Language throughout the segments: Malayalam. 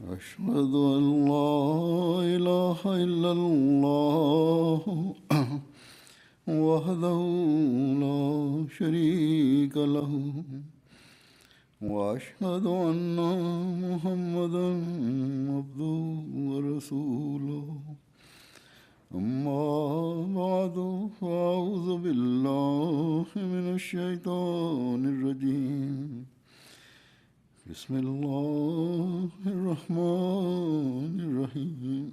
أشهد أن لا إله إلا الله وحده لا شريك له وأشهد أن محمدا عبده ورسوله أما بعد فأعوذ بالله من الشيطان الرجيم بسم الله الرحمن الرحيم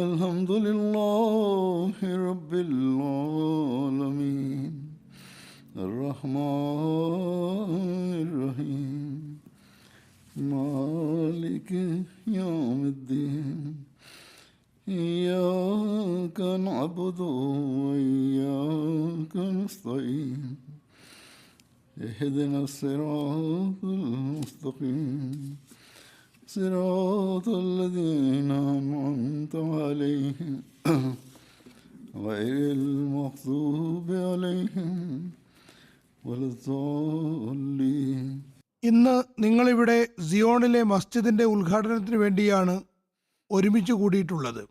الحمد لله رب العالمين الرحمن الرحيم مالك يوم الدين إياك نعبد وإياك نستعين اهدنا الصراط المستقيم صراط الذين أنعمت عليهم غير المغضوب عليهم ولا الضالين. ഇന്ന് നിങ്ങളിവിടെ സിയോണിലെ മസ്ജിദിന്റെ ഉദ്ഘാടനത്തിന് വേണ്ടിയാണ് ഒരുമിച്ച് കൂടിയിട്ടുള്ളത്.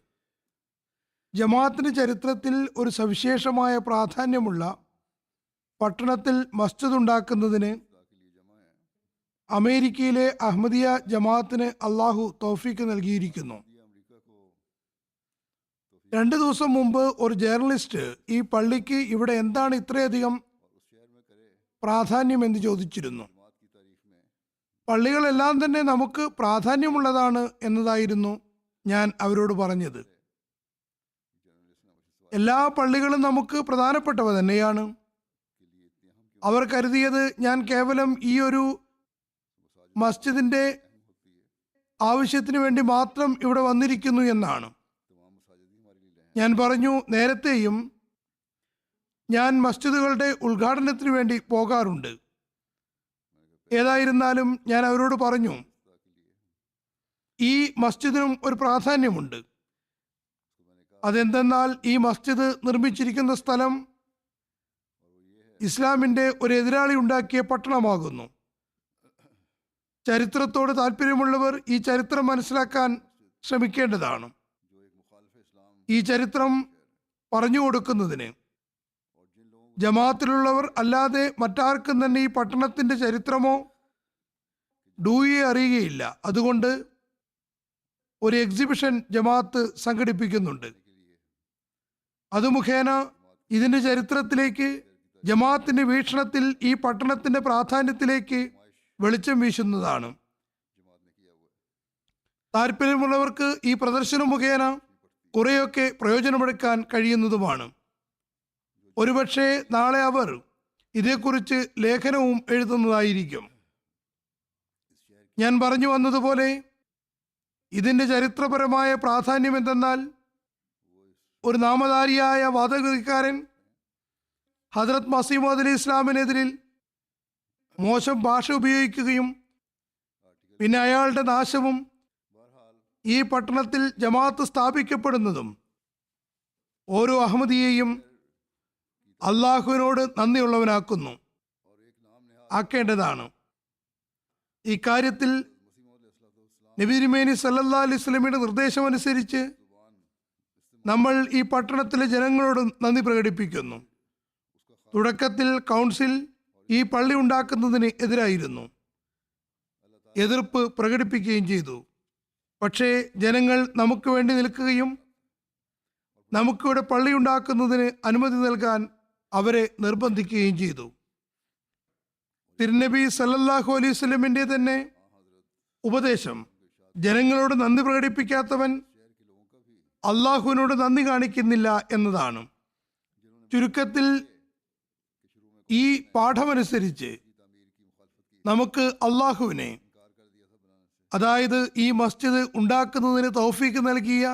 ജമാഅത്തിന്റെ ചരിത്രത്തിൽ ഒരു സവിശേഷമായ പ്രാധാന്യമുള്ള പട്ടണത്തിൽ മസ്ജിദ് ഉണ്ടാക്കുന്നതിന് അമേരിക്കയിലെ അഹമ്മദിയ ജമാഅത്തിന് അള്ളാഹു തൗഫീക്ക് നൽകിയിരിക്കുന്നു. 2 ദിവസം മുമ്പ് ഒരു ജേർണലിസ്റ്റ് ഈ പള്ളിക്ക് ഇവിടെ എന്താണ് ഇത്രയധികം പ്രാധാന്യം എന്ന് ചോദിച്ചിരുന്നു. പള്ളികളെല്ലാം തന്നെ നമുക്ക് പ്രാധാന്യമുള്ളതാണ് എന്നതായിരുന്നു ഞാൻ അവരോട് പറഞ്ഞത്. എല്ലാ പള്ളികളും നമുക്ക് പ്രധാനപ്പെട്ടവ തന്നെയാണ്. അവർ കരുതിയത് ഞാൻ കേവലം ഈ ഒരു മസ്ജിദിന്റെ ആവശ്യത്തിന് വേണ്ടി മാത്രം ഇവിടെ വന്നിരിക്കുന്നു എന്നാണ്. ഞാൻ പറഞ്ഞു, നേരത്തെയും ഞാൻ മസ്ജിദുകളുടെ ഉദ്ഘാടനത്തിന് വേണ്ടി പോകാറുണ്ട്. ഏതായിരുന്നാലും ഞാൻ അവരോട് പറഞ്ഞു, ഈ മസ്ജിദിനും ഒരു പ്രാധാന്യമുണ്ട്. അതെന്തെന്നാൽ ഈ മസ്ജിദ് നിർമ്മിച്ചിരിക്കുന്ന സ്ഥലം ഇസ്ലാമിന്റെ ഒരു എതിരാളി ഉണ്ടാക്കിയ പട്ടണമാകുന്നു. ചരിത്രത്തോട് താല്പര്യമുള്ളവർ ഈ ചരിത്രം മനസ്സിലാക്കാൻ ശ്രമിക്കേണ്ടതാണ്. ഈ ചരിത്രം പറഞ്ഞു കൊടുക്കുന്നതിന് ജമാഅത്തിലുള്ളവർ അല്ലാതെ മറ്റാർക്കും തന്നെ ഈ പട്ടണത്തിന്റെ ചരിത്രമോ ഡൂയെ അറിയുകയില്ല. അതുകൊണ്ട് ഒരു എക്സിബിഷൻ ജമാഅത്ത് സംഘടിപ്പിക്കുന്നുണ്ട്. അത് മുഖേന ഇതിന്റെ ചരിത്രത്തിലേക്ക്, ജമാഅത്തിന്റെ വീക്ഷണത്തിൽ ഈ പട്ടണത്തിന്റെ പ്രാധാന്യത്തിലേക്ക് വെളിച്ചം വീശുന്നതാണ്. താല്പര്യമുള്ളവർക്ക് ഈ പ്രദർശനം മുഖേന കുറെയൊക്കെ പ്രയോജനമെടുക്കാൻ കഴിയുന്നതുമാണ്. ഒരുപക്ഷെ നാളെ അവർ ഇതേക്കുറിച്ച് ലേഖനവും എഴുതുന്നതായിരിക്കും. ഞാൻ പറഞ്ഞു വന്നതുപോലെ ഇതിന്റെ ചരിത്രപരമായ പ്രാധാന്യം എന്തെന്നാൽ, ഒരു നാമധാരിയായ വാദഗതിക്കാരൻ ഹദ്രത്ത് മസീഹ് മൗഊദ് അലൈഹി ഇസ്ലാമിനെതിരിൽ മോശം ഭാഷ ഉപയോഗിക്കുകയും പിന്നെ അയാളുടെ നാശവും ഈ പട്ടണത്തിൽ ജമാഅത്ത് സ്ഥാപിക്കപ്പെടുന്നതും ഓരോ അഹമ്മദിയെയും അള്ളാഹുവിനോട് നന്ദിയുള്ളവനാക്കുന്നു, ആക്കേണ്ടതാണ്. ഈ കാര്യത്തിൽ നബി തിരുമേനി സല്ലല്ലാഹു അലൈഹി വസല്ലമയുടെ നിർദ്ദേശമനുസരിച്ച് നമ്മൾ ഈ പട്ടണത്തിലെ ജനങ്ങളോട് നന്ദി പ്രകടിപ്പിക്കുന്നു. തുടക്കത്തിൽ കൗൺസിൽ ഈ പള്ളി ഉണ്ടാക്കുന്നതിന് എതിരായിരുന്നു, എതിർപ്പ് പ്രകടിപ്പിക്കുകയും ചെയ്തു. പക്ഷേ ജനങ്ങൾ നമുക്ക് വേണ്ടി നിൽക്കുകയും നമുക്കിവിടെ പള്ളി ഉണ്ടാക്കുന്നതിന് അനുമതി നൽകാൻ അവരെ നിർബന്ധിക്കുകയും ചെയ്തു. തിരുനബി സല്ലല്ലാഹു അലൈഹി വസല്ലമിന്റെ തന്നെ ഉപദേശം, ജനങ്ങളോട് നന്ദി പ്രകടിപ്പിക്കാത്തവൻ അള്ളാഹുവിനോട് നന്ദി കാണിക്കുന്നില്ല എന്നതാണ്. ചുരുക്കത്തിൽ ഈ പാഠമനുസരിച്ച് നമുക്ക് അള്ളാഹുവിനെ, അതായത് ഈ മസ്ജിദ് ഉണ്ടാക്കുന്നതിന് തൗഫീക്ക് നൽകിയ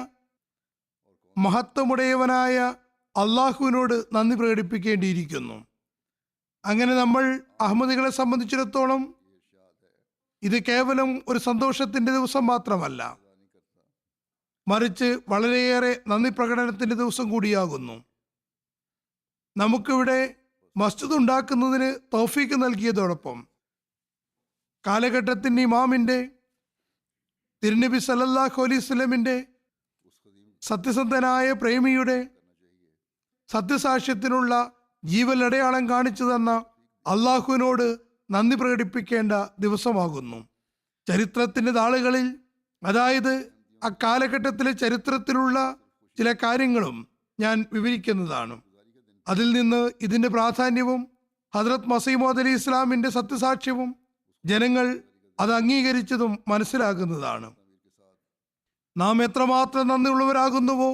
മഹത്വമുടയവനായ അള്ളാഹുവിനോട് നന്ദി പ്രകടിപ്പിക്കേണ്ടിയിരിക്കുന്നു. അങ്ങനെ നമ്മൾ അഹമ്മദികളെ സംബന്ധിച്ചിടത്തോളം ഇത് കേവലം ഒരു സന്തോഷത്തിന്റെ ദിവസം മാത്രമല്ല, മറിച്ച് വളരെയേറെ നന്ദി പ്രകടനത്തിന്റെ ദിവസം കൂടിയാകുന്നു. നമുക്കിവിടെ മസ്ജിദ് ഉണ്ടാക്കുന്നതിന് തൗഫീക്ക് നൽകിയതോടൊപ്പം കാലഘട്ടത്തിൻ്റെ ഇമാമിൻ്റെ, തിരുനബി സല്ലല്ലാഹു അലൈഹി വസല്ലമിൻ്റെ, സത്യസന്ധനായ പ്രേമിയുടെ സത്യസാക്ഷ്യത്തിനുള്ള ജീവൽ അടയാളം കാണിച്ചു തന്ന അള്ളാഹുവിനോട് നന്ദി പ്രകടിപ്പിക്കേണ്ട ദിവസമാകുന്നു. ചരിത്രത്തിൻ്റെ താളുകളിൽ, അതായത് അക്കാലഘട്ടത്തിലെ ചരിത്രത്തിലുള്ള ചില കാര്യങ്ങളും ഞാൻ വിവരിക്കുന്നതാണ്. അതിൽ നിന്ന് ഇതിൻ്റെ പ്രാധാന്യവും ഹദ്രത്ത് മസീഹ് മൗഊദ് അലൈഹി ഇസ്ലാമിൻ്റെ സത്യസാക്ഷ്യവും ജനങ്ങൾ അത് അംഗീകരിച്ചതും മനസ്സിലാകുന്നതാണ്. നാം എത്രമാത്രം നന്ദിയുള്ളവരാകുന്നുവോ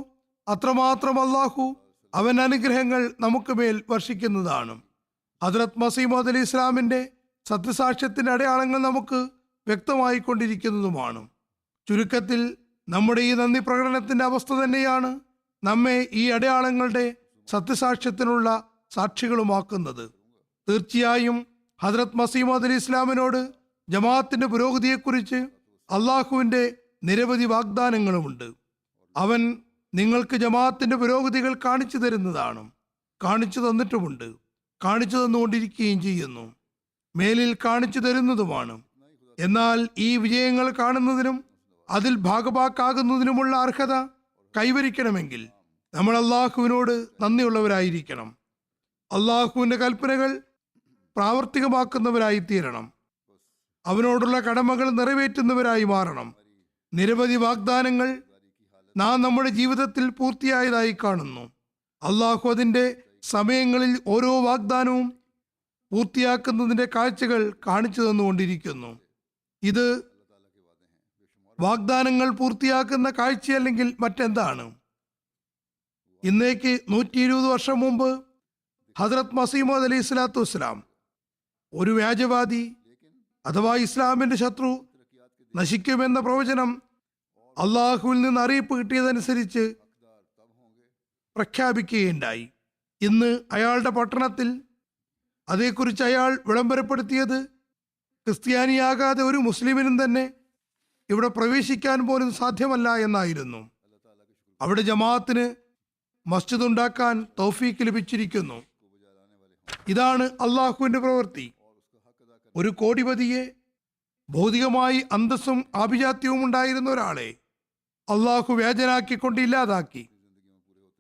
അത്രമാത്രം അള്ളാഹു അവൻ അനുഗ്രഹങ്ങൾ നമുക്ക് മേൽ വർഷിക്കുന്നതാണ്. ഹദ്രത്ത് മസീഹ് മൗഊദ് അലൈഹി ഇസ്ലാമിൻ്റെ സത്യസാക്ഷ്യത്തിൻ്റെ അടയാളങ്ങൾ നമുക്ക് വ്യക്തമായിക്കൊണ്ടിരിക്കുന്നതുമാണ്. ചുരുക്കത്തിൽ നമ്മുടെ ഈ നന്ദി പ്രകടനത്തിൻ്റെ അവസ്ഥ തന്നെയാണ് നമ്മെ ഈ അടയാളങ്ങളുടെ സത്യസാക്ഷ്യത്തിനുള്ള സാക്ഷികളുമാക്കുന്നത്. തീർച്ചയായും ഹദ്രത്ത് മസീഹ് മൗഊദ് അലൈഹി ഇസ്ലാമിനോട് ജമാഅത്തിന്റെ പുരോഗതിയെക്കുറിച്ച് അള്ളാഹുവിൻ്റെ നിരവധി വാഗ്ദാനങ്ങളുമുണ്ട്. അവൻ നിങ്ങൾക്ക് ജമാഅത്തിന്റെ പുരോഗതികൾ കാണിച്ചു തരുന്നതാണ്, കാണിച്ചു തന്നിട്ടുമുണ്ട്, കാണിച്ചു തന്നുകൊണ്ടിരിക്കുകയും ചെയ്യുന്നു, മേലിൽ കാണിച്ചു തരുന്നതുമാണ്. എന്നാൽ ഈ വിജയങ്ങൾ കാണുന്നതിനും അതിൽ ഭാഗഭാക്കാകുന്നതിനുമുള്ള അർഹത കൈവരിക്കണമെങ്കിൽ നമ്മൾ അള്ളാഹുവിനോട് നന്ദിയുള്ളവരായിരിക്കണം. അള്ളാഹുവിൻ്റെ കൽപ്പനകൾ പ്രാവർത്തികമാക്കുന്നവരായി തീരണം. അവനോടുള്ള കടമകൾ നിറവേറ്റുന്നവരായി മാറണം. നിരവധി വാഗ്ദാനങ്ങൾ നാം നമ്മുടെ ജീവിതത്തിൽ പൂർത്തിയായതായി കാണുന്നു. അള്ളാഹു അതിൻ്റെ സമയങ്ങളിൽ ഓരോ വാഗ്ദാനവും പൂർത്തിയാക്കുന്നതിൻ്റെ കാഴ്ചകൾ കാണിച്ചു തന്നുകൊണ്ടിരിക്കുന്നു. ഇത് വാഗ്ദാനങ്ങൾ പൂർത്തിയാക്കുന്ന കാഴ്ചയല്ലെങ്കിൽ മറ്റെന്താണ്? ഇന്നേക്ക് 120 വർഷം മുമ്പ് ഹദ്രത്ത് മസീഹ് മൗഊദ് അലൈഹി സ്വലാത്തു വസ്സലാം, ഒരു വ്യാജവാദി അഥവാ ഇസ്ലാമിൻ്റെ ശത്രു നശിക്കുമെന്ന പ്രവചനം അള്ളാഹുവിൽ നിന്ന് അറിയിപ്പ് കിട്ടിയതനുസരിച്ച് പ്രഖ്യാപിക്കുകയുണ്ടായി. ഇന്ന് അയാളുടെ പട്ടണത്തിൽ അതേക്കുറിച്ച് അയാൾ വിളംബരപ്പെടുത്തിയത് ക്രിസ്ത്യാനിയാകാതെ ഒരു മുസ്ലിമിനും തന്നെ ഇവിടെ പ്രവേശിക്കാൻ പോലും സാധ്യമല്ല എന്നായിരുന്നു. അവിടെ ജമാഅത്തിന് മസ്ജിദ് ഉണ്ടാക്കാൻ തൗഫീക്ക് ലഭിച്ചിരിക്കുന്നു. ഇതാണ് അള്ളാഹുവിൻ്റെ പ്രവൃത്തി. ഒരു കോടിപതിയെ, ഭൗതികമായി അന്തസ്സും ആഭിജാത്യവും ഉണ്ടായിരുന്ന ഒരാളെ അള്ളാഹു വ്യാജനാക്കിക്കൊണ്ട് ഇല്ലാതാക്കി.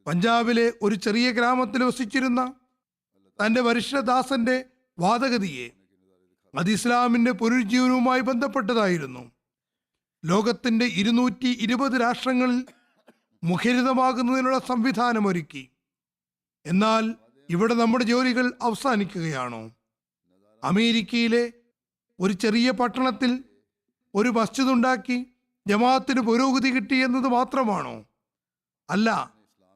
പഞ്ചാബിലെ ഒരു ചെറിയ ഗ്രാമത്തിൽ വസിച്ചിരുന്ന തൻ്റെ വരിഷ്ഠദാസന്റെ വാദഗതിയെ അത് ഇസ്ലാമിൻ്റെ പുനരുജ്ജീവനവുമായി ബന്ധപ്പെട്ടതായിരുന്നു. ലോകത്തിൻ്റെ 220 രാഷ്ട്രങ്ങളിൽ മുഖരിതമാകുന്നതിനുള്ള സംവിധാനമൊരുക്കി. എന്നാൽ ഇവിടെ നമ്മുടെ ജോലികൾ അവസാനിക്കുകയാണോ? അമേരിക്കയിലെ ഒരു ചെറിയ പട്ടണത്തിൽ ഒരു മസ്ജിദ് ഉണ്ടാക്കി ജമാഅത്തിന് പുരോഗതി കിട്ടി എന്നത് മാത്രമാണോ? അല്ല.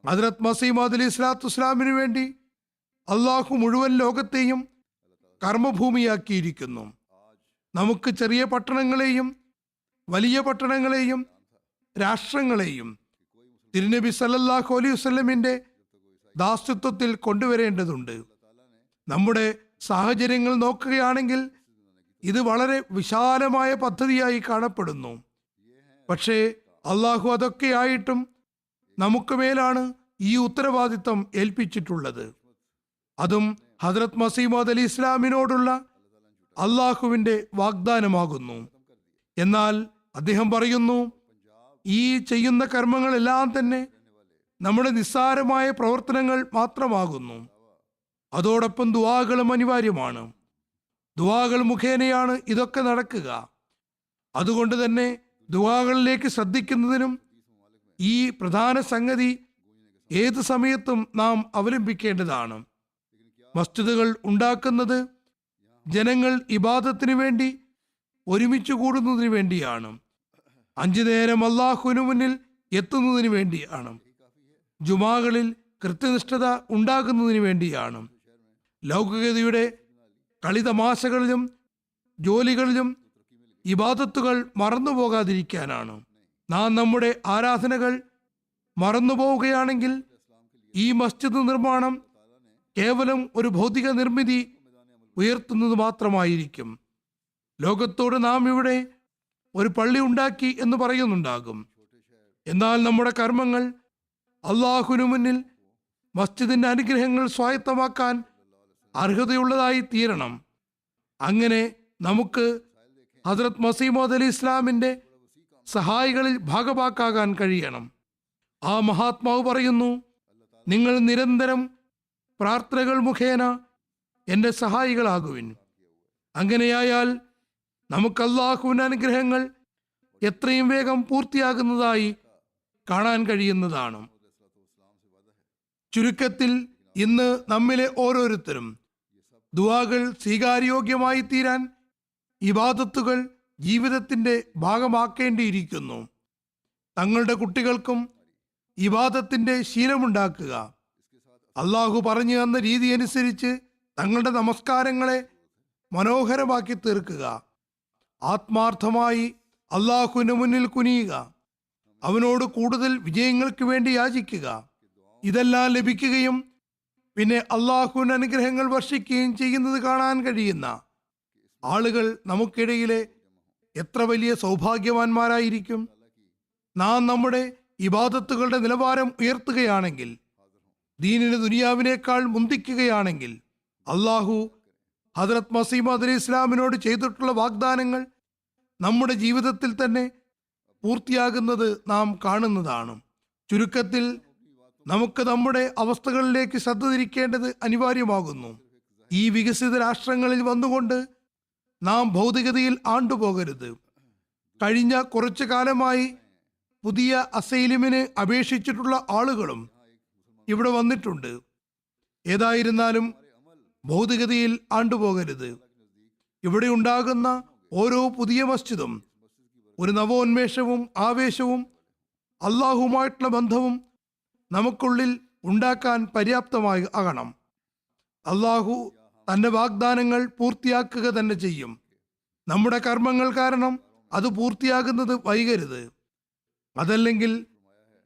ഹദ്രത്ത് മസീഹ് മൗഊദ് അലൈഹി സ്വലാത്തു വസ്സലാമിനു വേണ്ടി അള്ളാഹു മുഴുവൻ ലോകത്തെയും കർമ്മഭൂമിയാക്കിയിരിക്കുന്നു. നമുക്ക് ചെറിയ പട്ടണങ്ങളെയും വലിയ പട്ടണങ്ങളെയും രാഷ്ട്രങ്ങളെയും തിരുനബി സല്ലല്ലാഹു അലൈഹി വസല്ലമിന്റെ ദാസ്യത്വത്തിൽ കൊണ്ടുവരേണ്ടതുണ്ട്. നമ്മുടെ സാഹചര്യങ്ങൾ നോക്കുകയാണെങ്കിൽ ഇത് വളരെ വിശാലമായ പദ്ധതിയായി കാണപ്പെടുന്നു. പക്ഷേ അള്ളാഹു അതൊക്കെയായിട്ടും നമുക്ക് മേലാണ് ഈ ഉത്തരവാദിത്തം ഏൽപ്പിച്ചിട്ടുള്ളത്. അതും ഹദ്രത്ത് മസീഹ് മൗഊദ് അലൈഹി ഇസ്ലാമിനോടുള്ള അള്ളാഹുവിൻ്റെ വാഗ്ദാനമാകുന്നു. എന്നാൽ അദ്ദേഹം പറയുന്നു, ഈ ചെയ്യുന്ന കർമ്മങ്ങളെല്ലാം തന്നെ നമ്മുടെ നിസ്സാരമായ പ്രവർത്തനങ്ങൾ മാത്രമാകുന്നു. അതോടൊപ്പം ദുആകളും അനിവാര്യമാണ്. ദുആകൾ മുഖേനയാണ് ഇതൊക്കെ നടക്കുക. അതുകൊണ്ട് തന്നെ ദുആകളിലേക്ക് ശ്രദ്ധിക്കുന്നതിനും ഈ പ്രധാന സംഗതി ഏത് സമയത്തും നാം അവലംബിക്കേണ്ടതാണ്. മസ്ജിദുകൾ ഉണ്ടാക്കുന്നത് ജനങ്ങൾ ഇബാദത്തിന് വേണ്ടി ഒരുമിച്ച് കൂടുന്നതിന് വേണ്ടിയാണ്. 5 നേരം അള്ളാഹുവിന് മുന്നിൽ എത്തുന്നതിന് വേണ്ടിയാണ്. ജുമാകളിൽ കൃത്യനിഷ്ഠത ഉണ്ടാകുന്നതിന് വേണ്ടിയാണ്. ലൗകികതയുടെ കളിതമാശകളിലും ജോലികളിലും ഇബാദത്തുകൾ മറന്നുപോകാതിരിക്കാനാണ്. നാം നമ്മുടെ ആരാധനകൾ മറന്നുപോവുകയാണെങ്കിൽ ഈ മസ്ജിദ് നിർമ്മാണം കേവലം ഒരു ഭൗതിക നിർമ്മിതി ഉയർത്തുന്നത് മാത്രമായിരിക്കും. ലോകത്തോട് നാം ഇവിടെ ഒരു പള്ളി ഉണ്ടാക്കി എന്ന് പറയുന്നുണ്ടാകും. എന്നാൽ നമ്മുടെ കർമ്മങ്ങൾ അള്ളാഹുവിനു മുന്നിൽ മസ്ജിദിന്റെ അനുഗ്രഹങ്ങൾ സ്വായത്തമാക്കാൻ അർഹതയുള്ളതായി തീരണം. അങ്ങനെ നമുക്ക് ഹസ്രത്ത് മസീമോദ് അലി ഇസ്ലാമിൻ്റെ സഹായികളിൽ ഭാഗഭാക്കാകാൻ കഴിയണം. ആ മഹാത്മാവ് പറയുന്നു, നിങ്ങൾ നിരന്തരം പ്രാർത്ഥനകൾ മുഖേന എൻ്റെ സഹായികളാകുവിൻ. അങ്ങനെയായാൽ നമുക്ക് അല്ലാഹുവിൻ്റെ അനുഗ്രഹങ്ങൾ എത്രയും വേഗം പൂർത്തിയാകുന്നതായി കാണാൻ കഴിയുന്നതാണ്. ചുരുക്കത്തിൽ ഇന്ന് നമ്മിലെ ഓരോരുത്തരും ദുആകൾ സ്വീകാര്യോഗ്യമായി തീരാൻ ഇബാദത്തുകൾ ജീവിതത്തിൻ്റെ ഭാഗമാക്കേണ്ടിയിരിക്കുന്നു. തങ്ങളുടെ കുട്ടികൾക്കും ഇബാദത്തിൻ്റെ ശീലമുണ്ടാക്കുക. അള്ളാഹു പറഞ്ഞു തന്ന രീതി അനുസരിച്ച് തങ്ങളുടെ നമസ്കാരങ്ങളെ മനോഹരമാക്കി തീർക്കുക. ആത്മാർത്ഥമായി അള്ളാഹുവിന് മുന്നിൽ കുനിയുക. അവനോട് കൂടുതൽ വിജയങ്ങൾക്ക് വേണ്ടി യാചിക്കുക. ഇതെല്ലാം ലഭിക്കുകയും പിന്നെ അള്ളാഹുവിൻ്റെ അനുഗ്രഹങ്ങൾ വർഷിക്കുകയും ചെയ്യുന്നത് കാണാൻ കഴിയുന്ന ആളുകൾ നമുക്കിടയിലെ എത്ര വലിയ സൗഭാഗ്യവാന്മാരായിരിക്കും. നാം നമ്മുടെ ഇബാദത്തുകളുടെ നിലവാരം ഉയർത്തുകയാണെങ്കിൽ, ദീനിന് ദുനിയാവിനേക്കാൾ മുന്തിക്കുകയാണെങ്കിൽ, അള്ളാഹു ഹദ്രത്ത് മസീമോദ് അലി ഇസ്ലാമിനോട് ചെയ്തിട്ടുള്ള വാഗ്ദാനങ്ങൾ നമ്മുടെ ജീവിതത്തിൽ തന്നെ പൂർത്തിയാകുന്നത് നാം കാണുന്നതാണ്. ചുരുക്കത്തിൽ നമുക്ക് നമ്മുടെ അവസ്ഥകളിലേക്ക് ശ്രദ്ധ തിരിക്കേണ്ടത് അനിവാര്യമാകുന്നു. ഈ വികസിത രാഷ്ട്രങ്ങളിൽ വന്നുകൊണ്ട് നാം ഭൗതികതയിൽ ആണ്ടുപോകരുത്. കഴിഞ്ഞ കുറച്ചു കാലമായി പുതിയ അസൈലിമിന് അപേക്ഷിച്ചിട്ടുള്ള ആളുകളും ഇവിടെ വന്നിട്ടുണ്ട്. ഏതായിരുന്നാലും ഭൗതികതയിൽ ആണ്ടുപോകരുത്. ഇവിടെ ഉണ്ടാകുന്ന ഓരോ പുതിയ മസ്ജിദും ഒരു നവോന്മേഷവും ആവേശവും അള്ളാഹുമായിട്ടുള്ള ബന്ധവും നമുക്കുള്ളിൽ ഉണ്ടാക്കാൻ പര്യാപ്തമായി ആകണം. അള്ളാഹു തൻ്റെ വാഗ്ദാനങ്ങൾ പൂർത്തിയാക്കുക തന്നെ ചെയ്യും. നമ്മുടെ കർമ്മങ്ങൾ കാരണം അത് പൂർത്തിയാകുന്നത് വൈകരുത്. അതല്ലെങ്കിൽ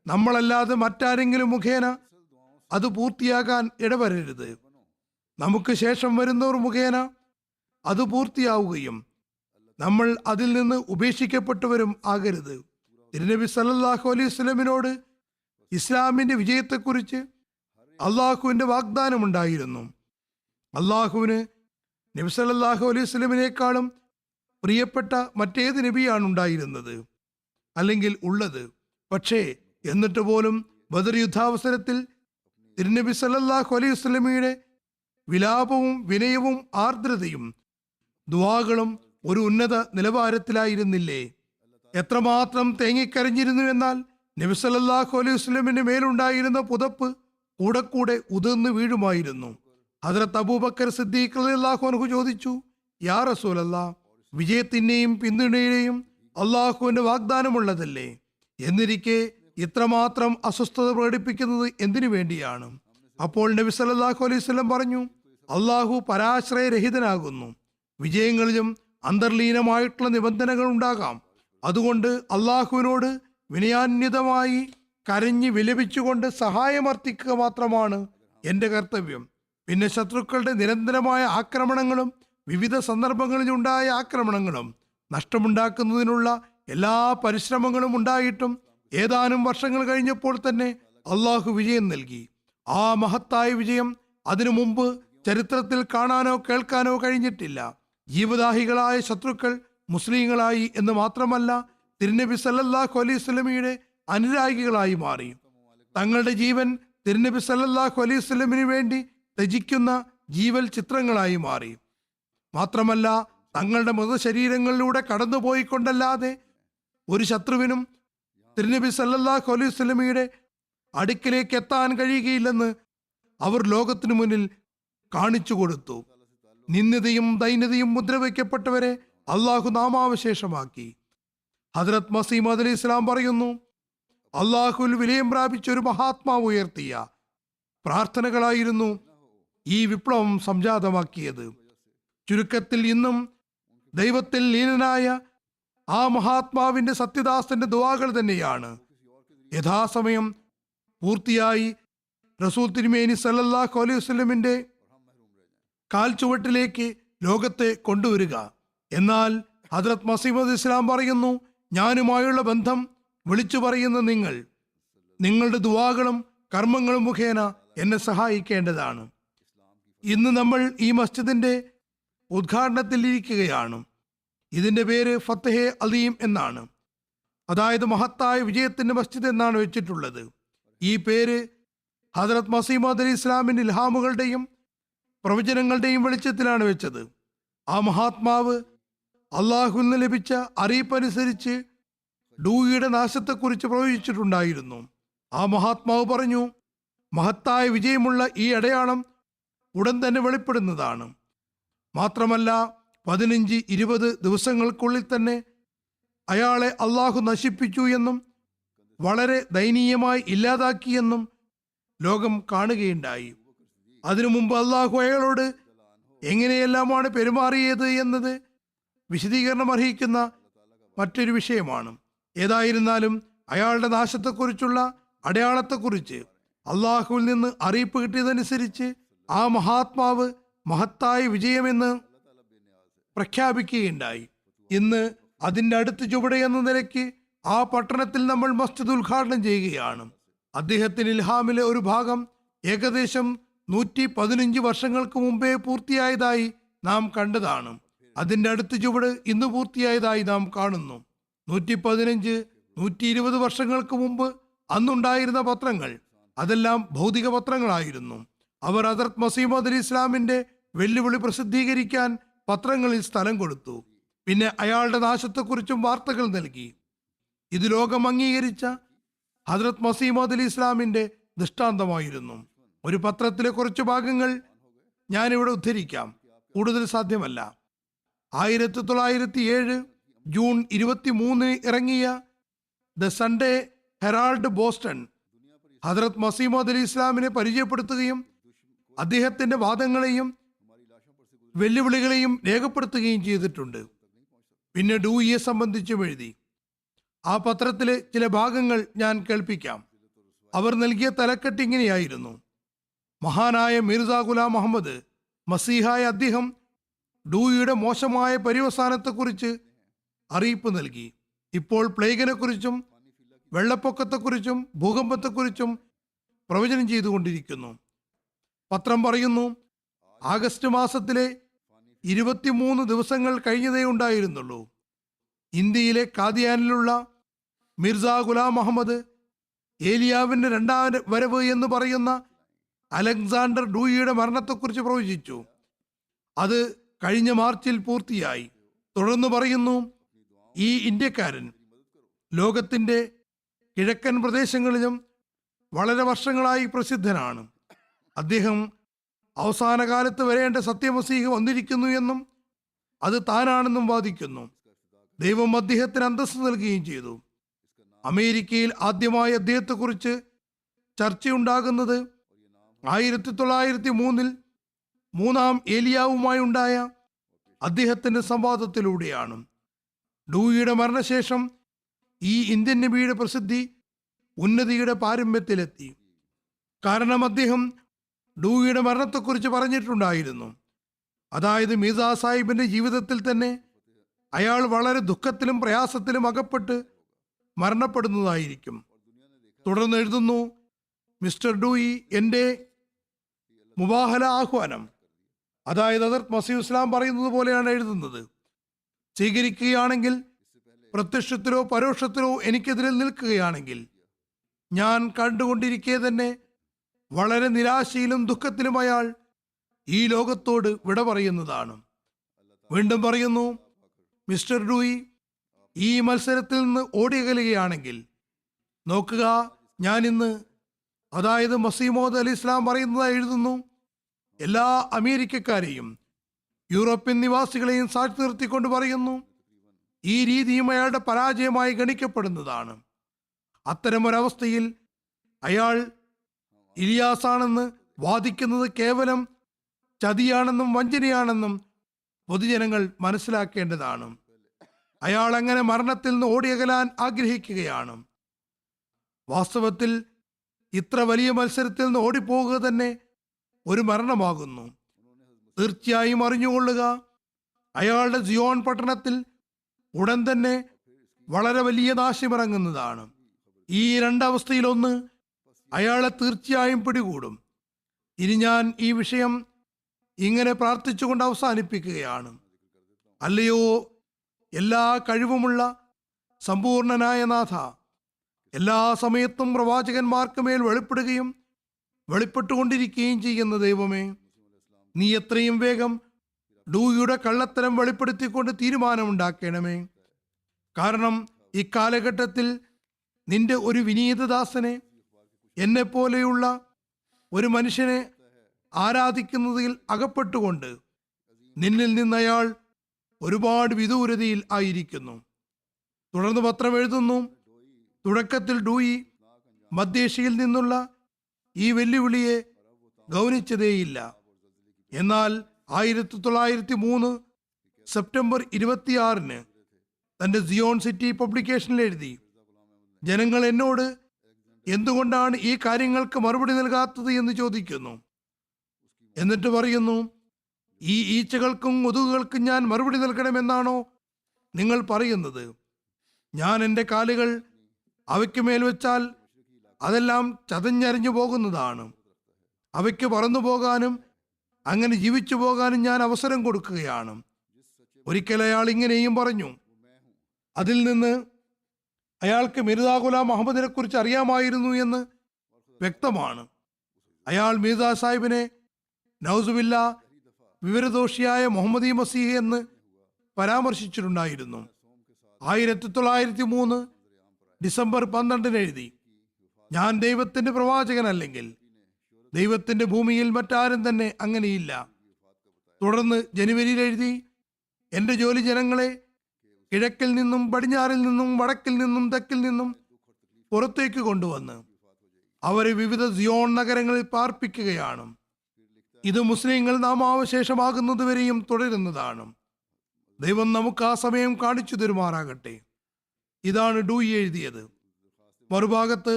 നമ്മളല്ലാതെ മറ്റാരെങ്കിലും മുഖേന അത് പൂർത്തിയാകാൻ ഇടവരരുത്. നമുക്ക് ശേഷം വരുന്നവർ മുഖേന അത് പൂർത്തിയാവുകയും നമ്മൾ അതിൽ നിന്ന് ഉപേക്ഷിക്കപ്പെട്ടവരും ആകരുത്. തിരുനബി സല്ലല്ലാഹു അലൈഹി വസല്ലമിനോട് ഇസ്ലാമിൻ്റെ വിജയത്തെക്കുറിച്ച് അള്ളാഹുവിൻ്റെ വാഗ്ദാനമുണ്ടായിരുന്നു. അള്ളാഹുവിന് നബി സല്ലല്ലാഹു അലൈഹി വസല്ലമിനേക്കാളും പ്രിയപ്പെട്ട മറ്റേത് നബിയാണ് ഉണ്ടായിരുന്നത് അല്ലെങ്കിൽ ഉള്ളത്? പക്ഷേ എന്നിട്ട് പോലും ബദർ യുദ്ധാവസരത്തിൽ തിരുനബി സല്ലല്ലാഹു അലൈഹി വസല്ലമയുടെ വിലാപവും വിനയവും ആർദ്രതയും ദുആകളും ഒരു ഉന്നത നിലവാരത്തിലായിരുന്നില്ലേ? എത്രമാത്രം തേങ്ങിക്കരഞ്ഞിരുന്നു എന്നാൽ നബി സല്ലല്ലാഹു അലൈഹി വസല്ലമിന്റെ മേലുണ്ടായിരുന്ന പുതപ്പ് കൂടെ കൂടെ ഉതിർന്നു വീഴുമായിരുന്നു. ഹദ്രത്ത് അബൂബക്കർ സിദ്ദീഖ് റളിയല്ലാഹു അൻഹു ചോദിച്ചു, യാ റസൂലല്ലാഹ്, വിജയത്തിന്റെയും പിന്തുണയുടെയും അള്ളാഹുവിന്റെ വാഗ്ദാനമുള്ളതല്ലേ? എന്നിരിക്കെ ഇത്രമാത്രം അസ്വസ്ഥത പ്രകടിപ്പിക്കുന്നത് എന്തിനു വേണ്ടിയാണ്? അപ്പോൾ നബി സല്ലല്ലാഹു അലൈഹി വസല്ലം പറഞ്ഞു, അള്ളാഹു പരാശ്രയരഹിതനാകുന്നു. വിജയങ്ങളിലും അന്തർലീനമായിട്ടുള്ള നിബന്ധനകൾ ഉണ്ടാകാം. അതുകൊണ്ട് അള്ളാഹുവിനോട് വിനയാന്വിതമായി കരഞ്ഞ് വിലപിച്ചുകൊണ്ട് സഹായമർത്ഥിക്കുക മാത്രമാണ് എൻ്റെ കർത്തവ്യം. പിന്നെ ശത്രുക്കളുടെ നിരന്തരമായ ആക്രമണങ്ങളും വിവിധ സന്ദർഭങ്ങളിലുണ്ടായ ആക്രമണങ്ങളും നഷ്ടമുണ്ടാക്കുന്നതിനുള്ള എല്ലാ പരിശ്രമങ്ങളും ഉണ്ടായിട്ടും ഏതാനും വർഷങ്ങൾ കഴിഞ്ഞപ്പോൾ തന്നെ അള്ളാഹു വിജയം നൽകി. ആ മഹത്തായ വിജയം അതിനു മുമ്പ് ചരിത്രത്തിൽ കാണാനോ കേൾക്കാനോ കഴിഞ്ഞിട്ടില്ല. ജീവദാഹികളായ ശത്രുക്കൾ മുസ്ലിങ്ങളായി എന്ന് മാത്രമല്ല, തിരുനബി സല്ലല്ലാഹു അലൈഹി വസല്ലമയുടെ അനുരാഗികളായി മാറി. തങ്ങളുടെ ജീവൻ തിരുനബി സല്ലല്ലാഹു അലൈഹി വസല്ലമിന് വേണ്ടി ത്യജിക്കുന്ന ജീവൽ ചിത്രങ്ങളായി മാറി. മാത്രമല്ല, തങ്ങളുടെ മൃതശരീരങ്ങളിലൂടെ കടന്നുപോയിക്കൊണ്ടല്ലാതെ ഒരു ശത്രുവിനും തിരുനബി സല്ലല്ലാഹു അലൈഹി വസല്ലമയുടെ അടുക്കിലേക്ക് എത്താൻ കഴിയുകയില്ലെന്ന് അവർ ലോകത്തിനു മുന്നിൽ കാണിച്ചു കൊടുത്തു. നിന്ദതയും ദൈന്യതയും മുദ്രവയ്ക്കപ്പെട്ടവരെ അള്ളാഹു നാമാവശേഷമാക്കി. ഹദ്രത്ത് മസീമോദ് അലി ഇസ്ലാം പറയുന്നു, അള്ളാഹുവിൽ വിലയം പ്രാപിച്ച ഒരു മഹാത്മാവ് ഉയർത്തിയ പ്രാർത്ഥനകളായിരുന്നു ഈ വിപ്ലവം സംജാതമാക്കിയത്. ചുരുക്കത്തിൽ ഇന്നും ദൈവത്തിൽ ലീനനായ ആ മഹാത്മാവിന്റെ സത്യദാസന്റെ ദുആകൾ തന്നെയാണ് യഥാസമയം പൂർത്തിയായി റസൂൽ തിരുമേനി സല്ലല്ലാഹു അലൈഹി വസല്ലമിന്റെ കാൽ ചുവട്ടിലേക്ക് ലോകത്തെ കൊണ്ടുവരിക. എന്നാൽ ഹദ്രത്ത് മസീമോദ് ഇസ്ലാം പറയുന്നു, ഞാനുമായുള്ള ബന്ധം വിളിച്ചു പറയുന്ന നിങ്ങളുടെ ദുആകളും കർമ്മങ്ങളും മുഖേന എന്നെ സഹായിക്കേണ്ടതാണ്. ഇന്ന് നമ്മൾ ഈ മസ്ജിദിന്റെ ഉദ്ഘാടനത്തിൽ ഇരിക്കുകയാണ്. ഇതിന്റെ പേര് ഫത്തഹെ അലീം എന്നാണ്. അതായത് മഹത്തായ വിജയത്തിന്റെ മസ്ജിദ് എന്നാണ് വെച്ചിട്ടുള്ളത്. ഈ പേര് ഹദ്രത്ത് മസീമദ് അലി ഇസ്ലാമിന്റെ ഇൽഹാമുകളുടെയും പ്രവചനങ്ങളുടെയും വെളിച്ചത്തിലാണ് വെച്ചത്. ആ മഹാത്മാവ് അള്ളാഹുവിൽ നിന്ന് ലഭിച്ച അറിയിപ്പനുസരിച്ച് ഡൂയിയുടെ നാശത്തെക്കുറിച്ച് പ്രവചിച്ചിട്ടുണ്ടായിരുന്നു. ആ മഹാത്മാവ് പറഞ്ഞു, മഹത്തായ വിജയമുള്ള ഈ അടയാളം ഉടൻ തന്നെ വെളിപ്പെടുന്നതാണ്. മാത്രമല്ല 15-20 ദിവസങ്ങൾക്കുള്ളിൽ തന്നെ അയാളെ അള്ളാഹു നശിപ്പിച്ചു എന്നും വളരെ ദയനീയമായി ഇല്ലാതാക്കിയെന്നും ലോകം കാണുകയുണ്ടായി. അതിനു മുമ്പ് അള്ളാഹു അയാളോട് എങ്ങനെയെല്ലാമാണ് പെരുമാറിയത് എന്നത് വിശദീകരണം അർഹിക്കുന്ന മറ്റൊരു വിഷയമാണ്. ഏതായിരുന്നാലും അയാളുടെ നാശത്തെക്കുറിച്ചുള്ള അടയാളത്തെക്കുറിച്ച് അള്ളാഹുവിൽ നിന്ന് അറിയിപ്പ് കിട്ടിയതനുസരിച്ച് ആ മഹാത്മാവ് മഹത്തായ വിജയമെന്ന് പ്രഖ്യാപിക്കുകയുണ്ടായി. ഇന്ന് അതിൻ്റെ അടുത്ത ചുവട് എന്ന നിലയ്ക്ക് ആ പട്ടണത്തിൽ നമ്മൾ മസ്ജിദ് ഉദ്ഘാടനം ചെയ്യുകയാണ്. അദ്ദേഹത്തിന് ഇൽഹാമിലെ ഒരു ഭാഗം ഏകദേശം 115 വർഷങ്ങൾക്ക് മുമ്പേ പൂർത്തിയായതായി നാം കണ്ടതാണ്. അതിൻ്റെ അടുത്ത ചുവട് ഇന്ന് പൂർത്തിയായതായി നാം കാണുന്നു. 115-120 വർഷങ്ങൾക്ക് മുമ്പ് അന്നുണ്ടായിരുന്ന പത്രങ്ങൾ അതെല്ലാം ഭൗതിക പത്രങ്ങളായിരുന്നു. അവർ ഹദ്രത്ത് മസീമദ് അലി ഇസ്ലാമിന്റെ വെല്ലുവിളി പ്രസിദ്ധീകരിക്കാൻ പത്രങ്ങളിൽ സ്ഥലം കൊടുത്തു. പിന്നെ അയാളുടെ നാശത്തെക്കുറിച്ചും വാർത്തകൾ നൽകി. ഇത് ലോകം അംഗീകരിച്ച ഹദ്രത്ത് മസീമദ് അലി ഇസ്ലാമിന്റെ ദൃഷ്ടാന്തമായിരുന്നു. ഒരു പത്രത്തിലെ കുറച്ച് ഭാഗങ്ങൾ ഞാനിവിടെ ഉദ്ധരിക്കാം, കൂടുതൽ സാധ്യമല്ല. 1907 ജൂൺ 23 ഇറങ്ങിയ ദ സൺഡേ ഹെറാൾഡ് ബോസ്റ്റൺ ഹദ്രത്ത് മസീമദ് അലി ഇസ്ലാമിനെ പരിചയപ്പെടുത്തുകയും അദ്ദേഹത്തിന്റെ വാദങ്ങളെയും വെല്ലുവിളികളെയും രേഖപ്പെടുത്തുകയും ചെയ്തിട്ടുണ്ട്. പിന്നെ ഡൂയിയെ സംബന്ധിച്ചും എഴുതി. ആ പത്രത്തിലെ ചില ഭാഗങ്ങൾ ഞാൻ കേൾപ്പിക്കാം. അവർ നൽകിയ തലക്കെട്ട് ഇങ്ങനെയായിരുന്നു: മഹാനായ മിർസ ഗുലാം അഹമ്മദ് മസീഹായ അദ്ദേഹം ഡൂയിയുടെ മോശമായ പര്യവസാനത്തെക്കുറിച്ച് അറിയിപ്പ് നൽകി. ഇപ്പോൾ പ്ലേഗിനെക്കുറിച്ചും വെള്ളപ്പൊക്കത്തെക്കുറിച്ചും ഭൂകമ്പത്തെക്കുറിച്ചും പ്രവചനം ചെയ്തുകൊണ്ടിരിക്കുന്നു. പത്രം പറയുന്നു, ആഗസ്റ്റ് മാസത്തിലെ 23 ദിവസങ്ങൾ കഴിഞ്ഞതേ ഉണ്ടായിരുന്നുള്ളൂ. ഇന്ത്യയിലെ കാദിയാനിലുള്ള മിർസ ഗുലാം അഹമ്മദ് ഏലിയാവിന്റെ രണ്ടാം വരവ് എന്ന് പറയുന്ന അലക്സാണ്ടർ ഡൂയിയുടെ മരണത്തെക്കുറിച്ച് പ്രവചിച്ചു. അത് കഴിഞ്ഞ മാർച്ചിൽ പൂർത്തിയായി. തുടർന്ന് പറയുന്നു, ഈ ഇന്ത്യക്കാരൻ ലോകത്തിന്റെ കിഴക്കൻ പ്രദേശങ്ങളിലും വളരെ വർഷങ്ങളായി പ്രസിദ്ധനാണ്. അദ്ദേഹം അവസാന കാലത്ത് വരേണ്ട സത്യമസീഹ് വന്നിരിക്കുന്നു എന്നും അത് താനാണെന്നും വാദിക്കുന്നു. ദൈവം അദ്ദേഹത്തിന് അന്തസ്സ് നൽകുകയും ചെയ്തു. അമേരിക്കയിൽ ആദ്യമായി അദ്ദേഹത്തെക്കുറിച്ച് ചർച്ചയുണ്ടാകുന്നത് 1903 മൂന്നാം ഏലിയാവുമായി ഉണ്ടായ അദ്ദേഹത്തിന്റെ സംവാദത്തിലൂടെയാണ്. ഡൂയിയുടെ മരണശേഷം ഈ ഇന്ത്യൻ നബിയുടെ പ്രസിദ്ധി ഉന്നതിയുടെ പാരമ്യത്തിലെത്തി. കാരണം അദ്ദേഹം ഡൂയിയുടെ മരണത്തെക്കുറിച്ച് പറഞ്ഞിട്ടുണ്ടായിരുന്നു. അതായത് മിർസ സാഹിബിന്റെ ജീവിതത്തിൽ തന്നെ അയാൾ വളരെ ദുഃഖത്തിലും പ്രയാസത്തിലും അകപ്പെട്ട് മരണപ്പെടുന്നതായിരിക്കും. തുടർന്ന് എഴുതുന്നു, മിസ്റ്റർ ഡൂയി എൻ്റെ മുബാഹല ആഹ്വാനം, അതായത് ഹദ്രത്ത് മസീഹ് ഇസ്ലാം പറയുന്നത് പോലെയാണ് എഴുതുന്നത്, സ്വീകരിക്കുകയാണെങ്കിൽ, പ്രത്യക്ഷത്തിലോ പരോക്ഷത്തിലോ എനിക്കെതിരെ നിൽക്കുകയാണെങ്കിൽ, ഞാൻ കണ്ടുകൊണ്ടിരിക്കെ തന്നെ വളരെ നിരാശയിലും ദുഃഖത്തിലും അയാൾ ഈ ലോകത്തോട് വിട പറയുന്നതാണ്. വീണ്ടും പറയുന്നു, മിസ്റ്റർ ഡൂയി ഈ മത്സരത്തിൽ നിന്ന് ഓടിയകലുകയാണെങ്കിൽ, നോക്കുക, ഞാൻ ഇന്ന്, അതായത് മസീമോദ് അലി ഇസ്ലാം പറയുന്നതായി എഴുതുന്നു, എല്ലാ അമേരിക്കക്കാരെയും യൂറോപ്യൻ നിവാസികളെയും സാക്ഷി നിർത്തിക്കൊണ്ട് പറയുന്നു, ഈ രീതിയും അയാളുടെ പരാജയമായി ഗണിക്കപ്പെടുന്നതാണ്. അത്തരമൊരവസ്ഥയിൽ അയാൾ ഇലിയാസാണെന്ന് വാദിക്കുന്നത് കേവലം ചതിയാണെന്നും വഞ്ചനയാണെന്നും പൊതുജനങ്ങൾ മനസ്സിലാക്കേണ്ടതാണ്. അയാൾ അങ്ങനെ മരണത്തിൽ നിന്ന് ഓടിയകലാൻ ആഗ്രഹിക്കുകയാണ്. വാസ്തവത്തിൽ ഇത്ര വലിയ മത്സരത്തിൽ നിന്ന് ഓടിപ്പോകുക തന്നെ ഒരു മരണമാകുന്നു. തീർച്ചയായും അറിഞ്ഞുകൊള്ളുക, അയാളുടെ സിയോൺ പട്ടണത്തിൽ ഉടൻ തന്നെ വളരെ വലിയ നാശമിറങ്ങുന്നതാണ്. ഈ രണ്ടവസ്ഥയിലൊന്ന് അയാളെ തീർച്ചയായും പിടികൂടും. ഇനി ഞാൻ ഈ വിഷയം ഇങ്ങനെ പ്രാർത്ഥിച്ചുകൊണ്ട് അവസാനിപ്പിക്കുകയാണ്. അല്ലയോ എല്ലാ കഴിവുമുള്ള സമ്പൂർണനായ നാഥ, എല്ലാ സമയത്തും പ്രവാചകന്മാർക്ക് മേൽ വെളിപ്പെടുകയും വെളിപ്പെട്ടുകൊണ്ടിരിക്കുകയും ചെയ്യുന്ന ദൈവമേ, നീ എത്രയും വേഗം ഡൂയിയുടെ കള്ളത്തരം വെളിപ്പെടുത്തിക്കൊണ്ട് തീരുമാനമുണ്ടാക്കണമേ. കാരണം ഇക്കാലഘട്ടത്തിൽ നിന്റെ ഒരു വിനീതദാസനെ, എന്നെപ്പോലെയുള്ള ഒരു മനുഷ്യനെ ആരാധിക്കുന്നതിൽ അകപ്പെട്ടുകൊണ്ട് നിന്നിൽ നിന്ന് അയാൾ ഒരുപാട് വിദൂരതയിൽ ആയിരിക്കുന്നു. തുടർന്ന് പത്രം എഴുതുന്നു, തുടക്കത്തിൽ ഡൂയി മധ്യേഷ്യയിൽ നിന്നുള്ള ഈ വെല്ലുവിളിയെ ഗൗനിച്ചതേയില്ല. എന്നാൽ 1903 സെപ്റ്റംബർ 26 തന്റെ സിയോൺ സിറ്റി പബ്ലിക്കേഷനിൽ എഴുതി, ജനങ്ങൾ എന്നോട് എന്തുകൊണ്ടാണ് ഈ കാര്യങ്ങൾക്ക് മറുപടി നൽകാത്തത് എന്ന് ചോദിക്കുന്നു. എന്നിട്ട് പറയുന്നു, ഈ ഈച്ചകൾക്കും കൊതുകുകൾക്കും ഞാൻ മറുപടി നൽകണമെന്നാണോ നിങ്ങൾ പറയുന്നത്? ഞാൻ എൻ്റെ കാലുകൾ അവയ്ക്ക് മേൽ വെച്ചാൽ അതെല്ലാം ചതഞ്ഞരിഞ്ഞു പോകുന്നതാണ്. അവയ്ക്ക് പറന്നു പോകാനും അങ്ങനെ ജീവിച്ചു പോകാനും ഞാൻ അവസരം കൊടുക്കുകയാണ്. ഒരിക്കൽ അയാൾ ഇങ്ങനെയും പറഞ്ഞു. അതിൽ നിന്ന് അയാൾക്ക് മിർസാ ഗുലാം അഹമ്മദിനെ കുറിച്ച് അറിയാമായിരുന്നു എന്ന് വ്യക്തമാണ്. അയാൾ മിർസാ സാഹിബിനെ നൗസുബില്ല വിവരദോഷിയായ മുഹമ്മദി മസീഹ് എന്ന് പരാമർശിച്ചിട്ടുണ്ടായിരുന്നു. 1903 ഡിസംബർ 12 എഴുതി, ഞാൻ ദൈവത്തിന്റെ പ്രവാചകനല്ലെങ്കിൽ ദൈവത്തിന്റെ ഭൂമിയിൽ മറ്റാരും തന്നെ അങ്ങനെയില്ല. തുടർന്ന് ജനുവരിയിൽ എഴുതി, എന്റെ ജോലി ജനങ്ങളെ കിഴക്കിൽ നിന്നും പടിഞ്ഞാറിൽ നിന്നും വടക്കിൽ നിന്നും തെക്കിൽ നിന്നും പുറത്തേക്ക് കൊണ്ടുവന്ന് അവരെ വിവിധ സിയോൺ നഗരങ്ങളിൽ പാർപ്പിക്കുകയാണ്. ഇത് മുസ്ലിങ്ങൾ നാമാവശേഷമാകുന്നതുവരെയും തുടരുന്നതാണ്. ദൈവം നമുക്ക് ആ സമയം കാണിച്ചു തരുമാറാകട്ടെ. ഇതാണ് ഡൂയി എഴുതിയത്. മറുഭാഗത്ത്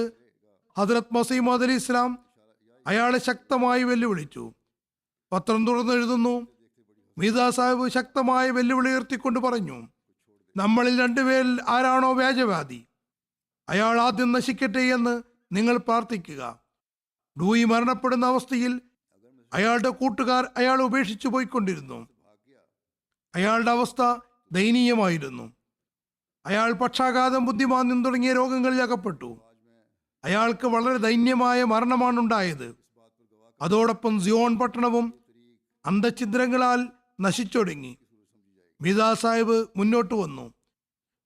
ഹദ്രത്ത് മസീഹ് മൗഊദ് അലൈഹി ഇസ്ലാം അയാളെ ശക്തമായി വെല്ലുവിളിച്ചു. പത്രം തുറന്ന് എഴുതുന്നു, മിർസാ സാഹിബ് ശക്തമായ വെല്ലുവിളി ഉയർത്തിക്കൊണ്ട് പറഞ്ഞു, നമ്മളിൽ രണ്ടുപേരിൽ ആരാണോ വ്യാജവാദി അയാൾ ആദ്യം നശിക്കട്ടെ എന്ന് നിങ്ങൾ പ്രാർത്ഥിക്കുക. ഡൂയി മരണപ്പെടുന്ന അവസ്ഥയിൽ അയാളുടെ കൂട്ടുകാർ അയാൾ ഉപേക്ഷിച്ചു പോയിക്കൊണ്ടിരുന്നു. അയാളുടെ അവസ്ഥ ദയനീയമായിരുന്നു. അയാൾ പക്ഷാഘാതം, ബുദ്ധിമാന്ദ്യം തുടങ്ങിയ രോഗങ്ങളിൽ അകപ്പെട്ടു. അയാൾക്ക് വളരെ ദൈന്യമായ മരണമാണുണ്ടായത്. അതോടൊപ്പം സിയോൺ പട്ടണവും അന്ധഛിദ്രങ്ങളാൽ നശിച്ചൊടുങ്ങി. മിർസാ സാഹിബ് മുന്നോട്ട് വന്നു.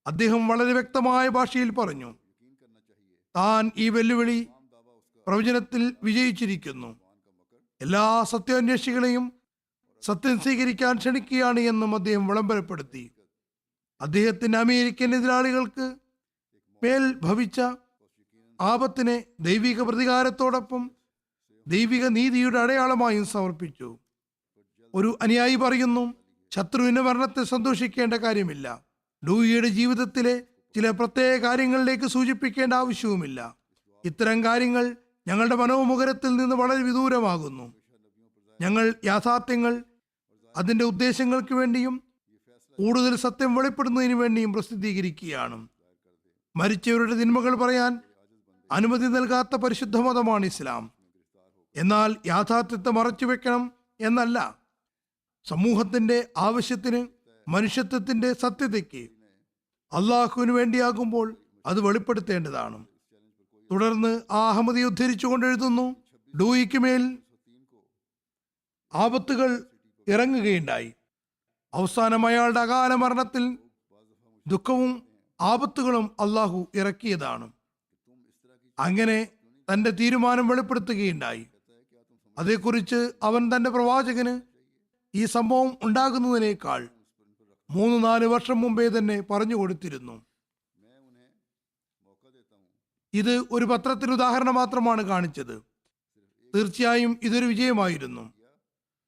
അദ്ദേഹം വളരെ വ്യക്തമായ ഭാഷയിൽ പറഞ്ഞു, താൻ ഈ വെല്ലുവിളി പ്രവചനത്തിൽ വിജയിച്ചിരിക്കുന്നു. എല്ലാ സത്യാന്വേഷികളെയും സത്യം സ്വീകരിക്കാൻ ക്ഷണിക്കുകയാണ് എന്നും അദ്ദേഹം വിളംബരപ്പെടുത്തി. അദ്ദേഹത്തിന്റെ അമേരിക്കൻ എതിരാളികൾക്ക് മേൽ ഭവിച്ച ആപത്തിനെ ദൈവിക പ്രതികാരത്തോടൊപ്പം ദൈവിക നീതിയുടെ അടയാളമായും സമർപ്പിച്ചു. ഒരു അനുയായി പറയുന്നു, ശത്രുവിന്റെ മരണത്തെ സന്തോഷിക്കേണ്ട കാര്യമില്ല. ഡൂയിയുടെ ജീവിതത്തിലെ ചില പ്രത്യേക കാര്യങ്ങളിലേക്ക് സൂചിപ്പിക്കേണ്ട ആവശ്യവുമില്ല. ഇത്തരം കാര്യങ്ങൾ ഞങ്ങളുടെ മനോമുഖരത്തിൽ നിന്ന് വളരെ വിദൂരമാകുന്നു. ഞങ്ങൾ യാഥാർത്ഥ്യങ്ങൾ അതിന്റെ ഉദ്ദേശങ്ങൾക്ക് വേണ്ടിയും കൂടുതൽ സത്യം വെളിപ്പെടുന്നതിന് വേണ്ടിയും പ്രസിദ്ധീകരിക്കുകയാണ്. മരിച്ചവരുടെ തിന്മകൾ പറയാൻ അനുമതി നൽകാത്ത പരിശുദ്ധ മതമാണ് ഇസ്ലാം. എന്നാൽ യാഥാർത്ഥ്യത്തെ മറച്ചു വെക്കണം എന്നല്ല. സമൂഹത്തിന്റെ ആവശ്യത്തിന്, മനുഷ്യത്വത്തിന്റെ സത്യതയ്ക്ക് അള്ളാഹുവിന് വേണ്ടിയാകുമ്പോൾ അത് വെളിപ്പെടുത്തേണ്ടതാണ്. തുടർന്ന് ആ അഹമ്മദി ഉദ്ധരിച്ചുകൊണ്ട് എഴുതുന്നു, ഡൂയിക്ക് മേൽ ആപത്തുകൾ ഇറങ്ങുകയുണ്ടായി. അവസാനം അയാളുടെ അകാല മരണത്തിൽ ദുഃഖവും ആപത്തുകളും അള്ളാഹു ഇറക്കിയതാണ്. അങ്ങനെ തന്റെ തീരുമാനം വെളിപ്പെടുത്തുകയുണ്ടായി. അതേക്കുറിച്ച് അവൻ തന്റെ പ്രവാചകന് ഈ സംഭവം ഉണ്ടാകുന്നതിനേക്കാൾ 3-4 വർഷം മുമ്പേ തന്നെ പറഞ്ഞു കൊടുത്തിരുന്നു. ഇത് ഒരു പത്രത്തിന് ഉദാഹരണം മാത്രമാണ് കാണിച്ചത്. തീർച്ചയായും ഇതൊരു വിജയമായിരുന്നു.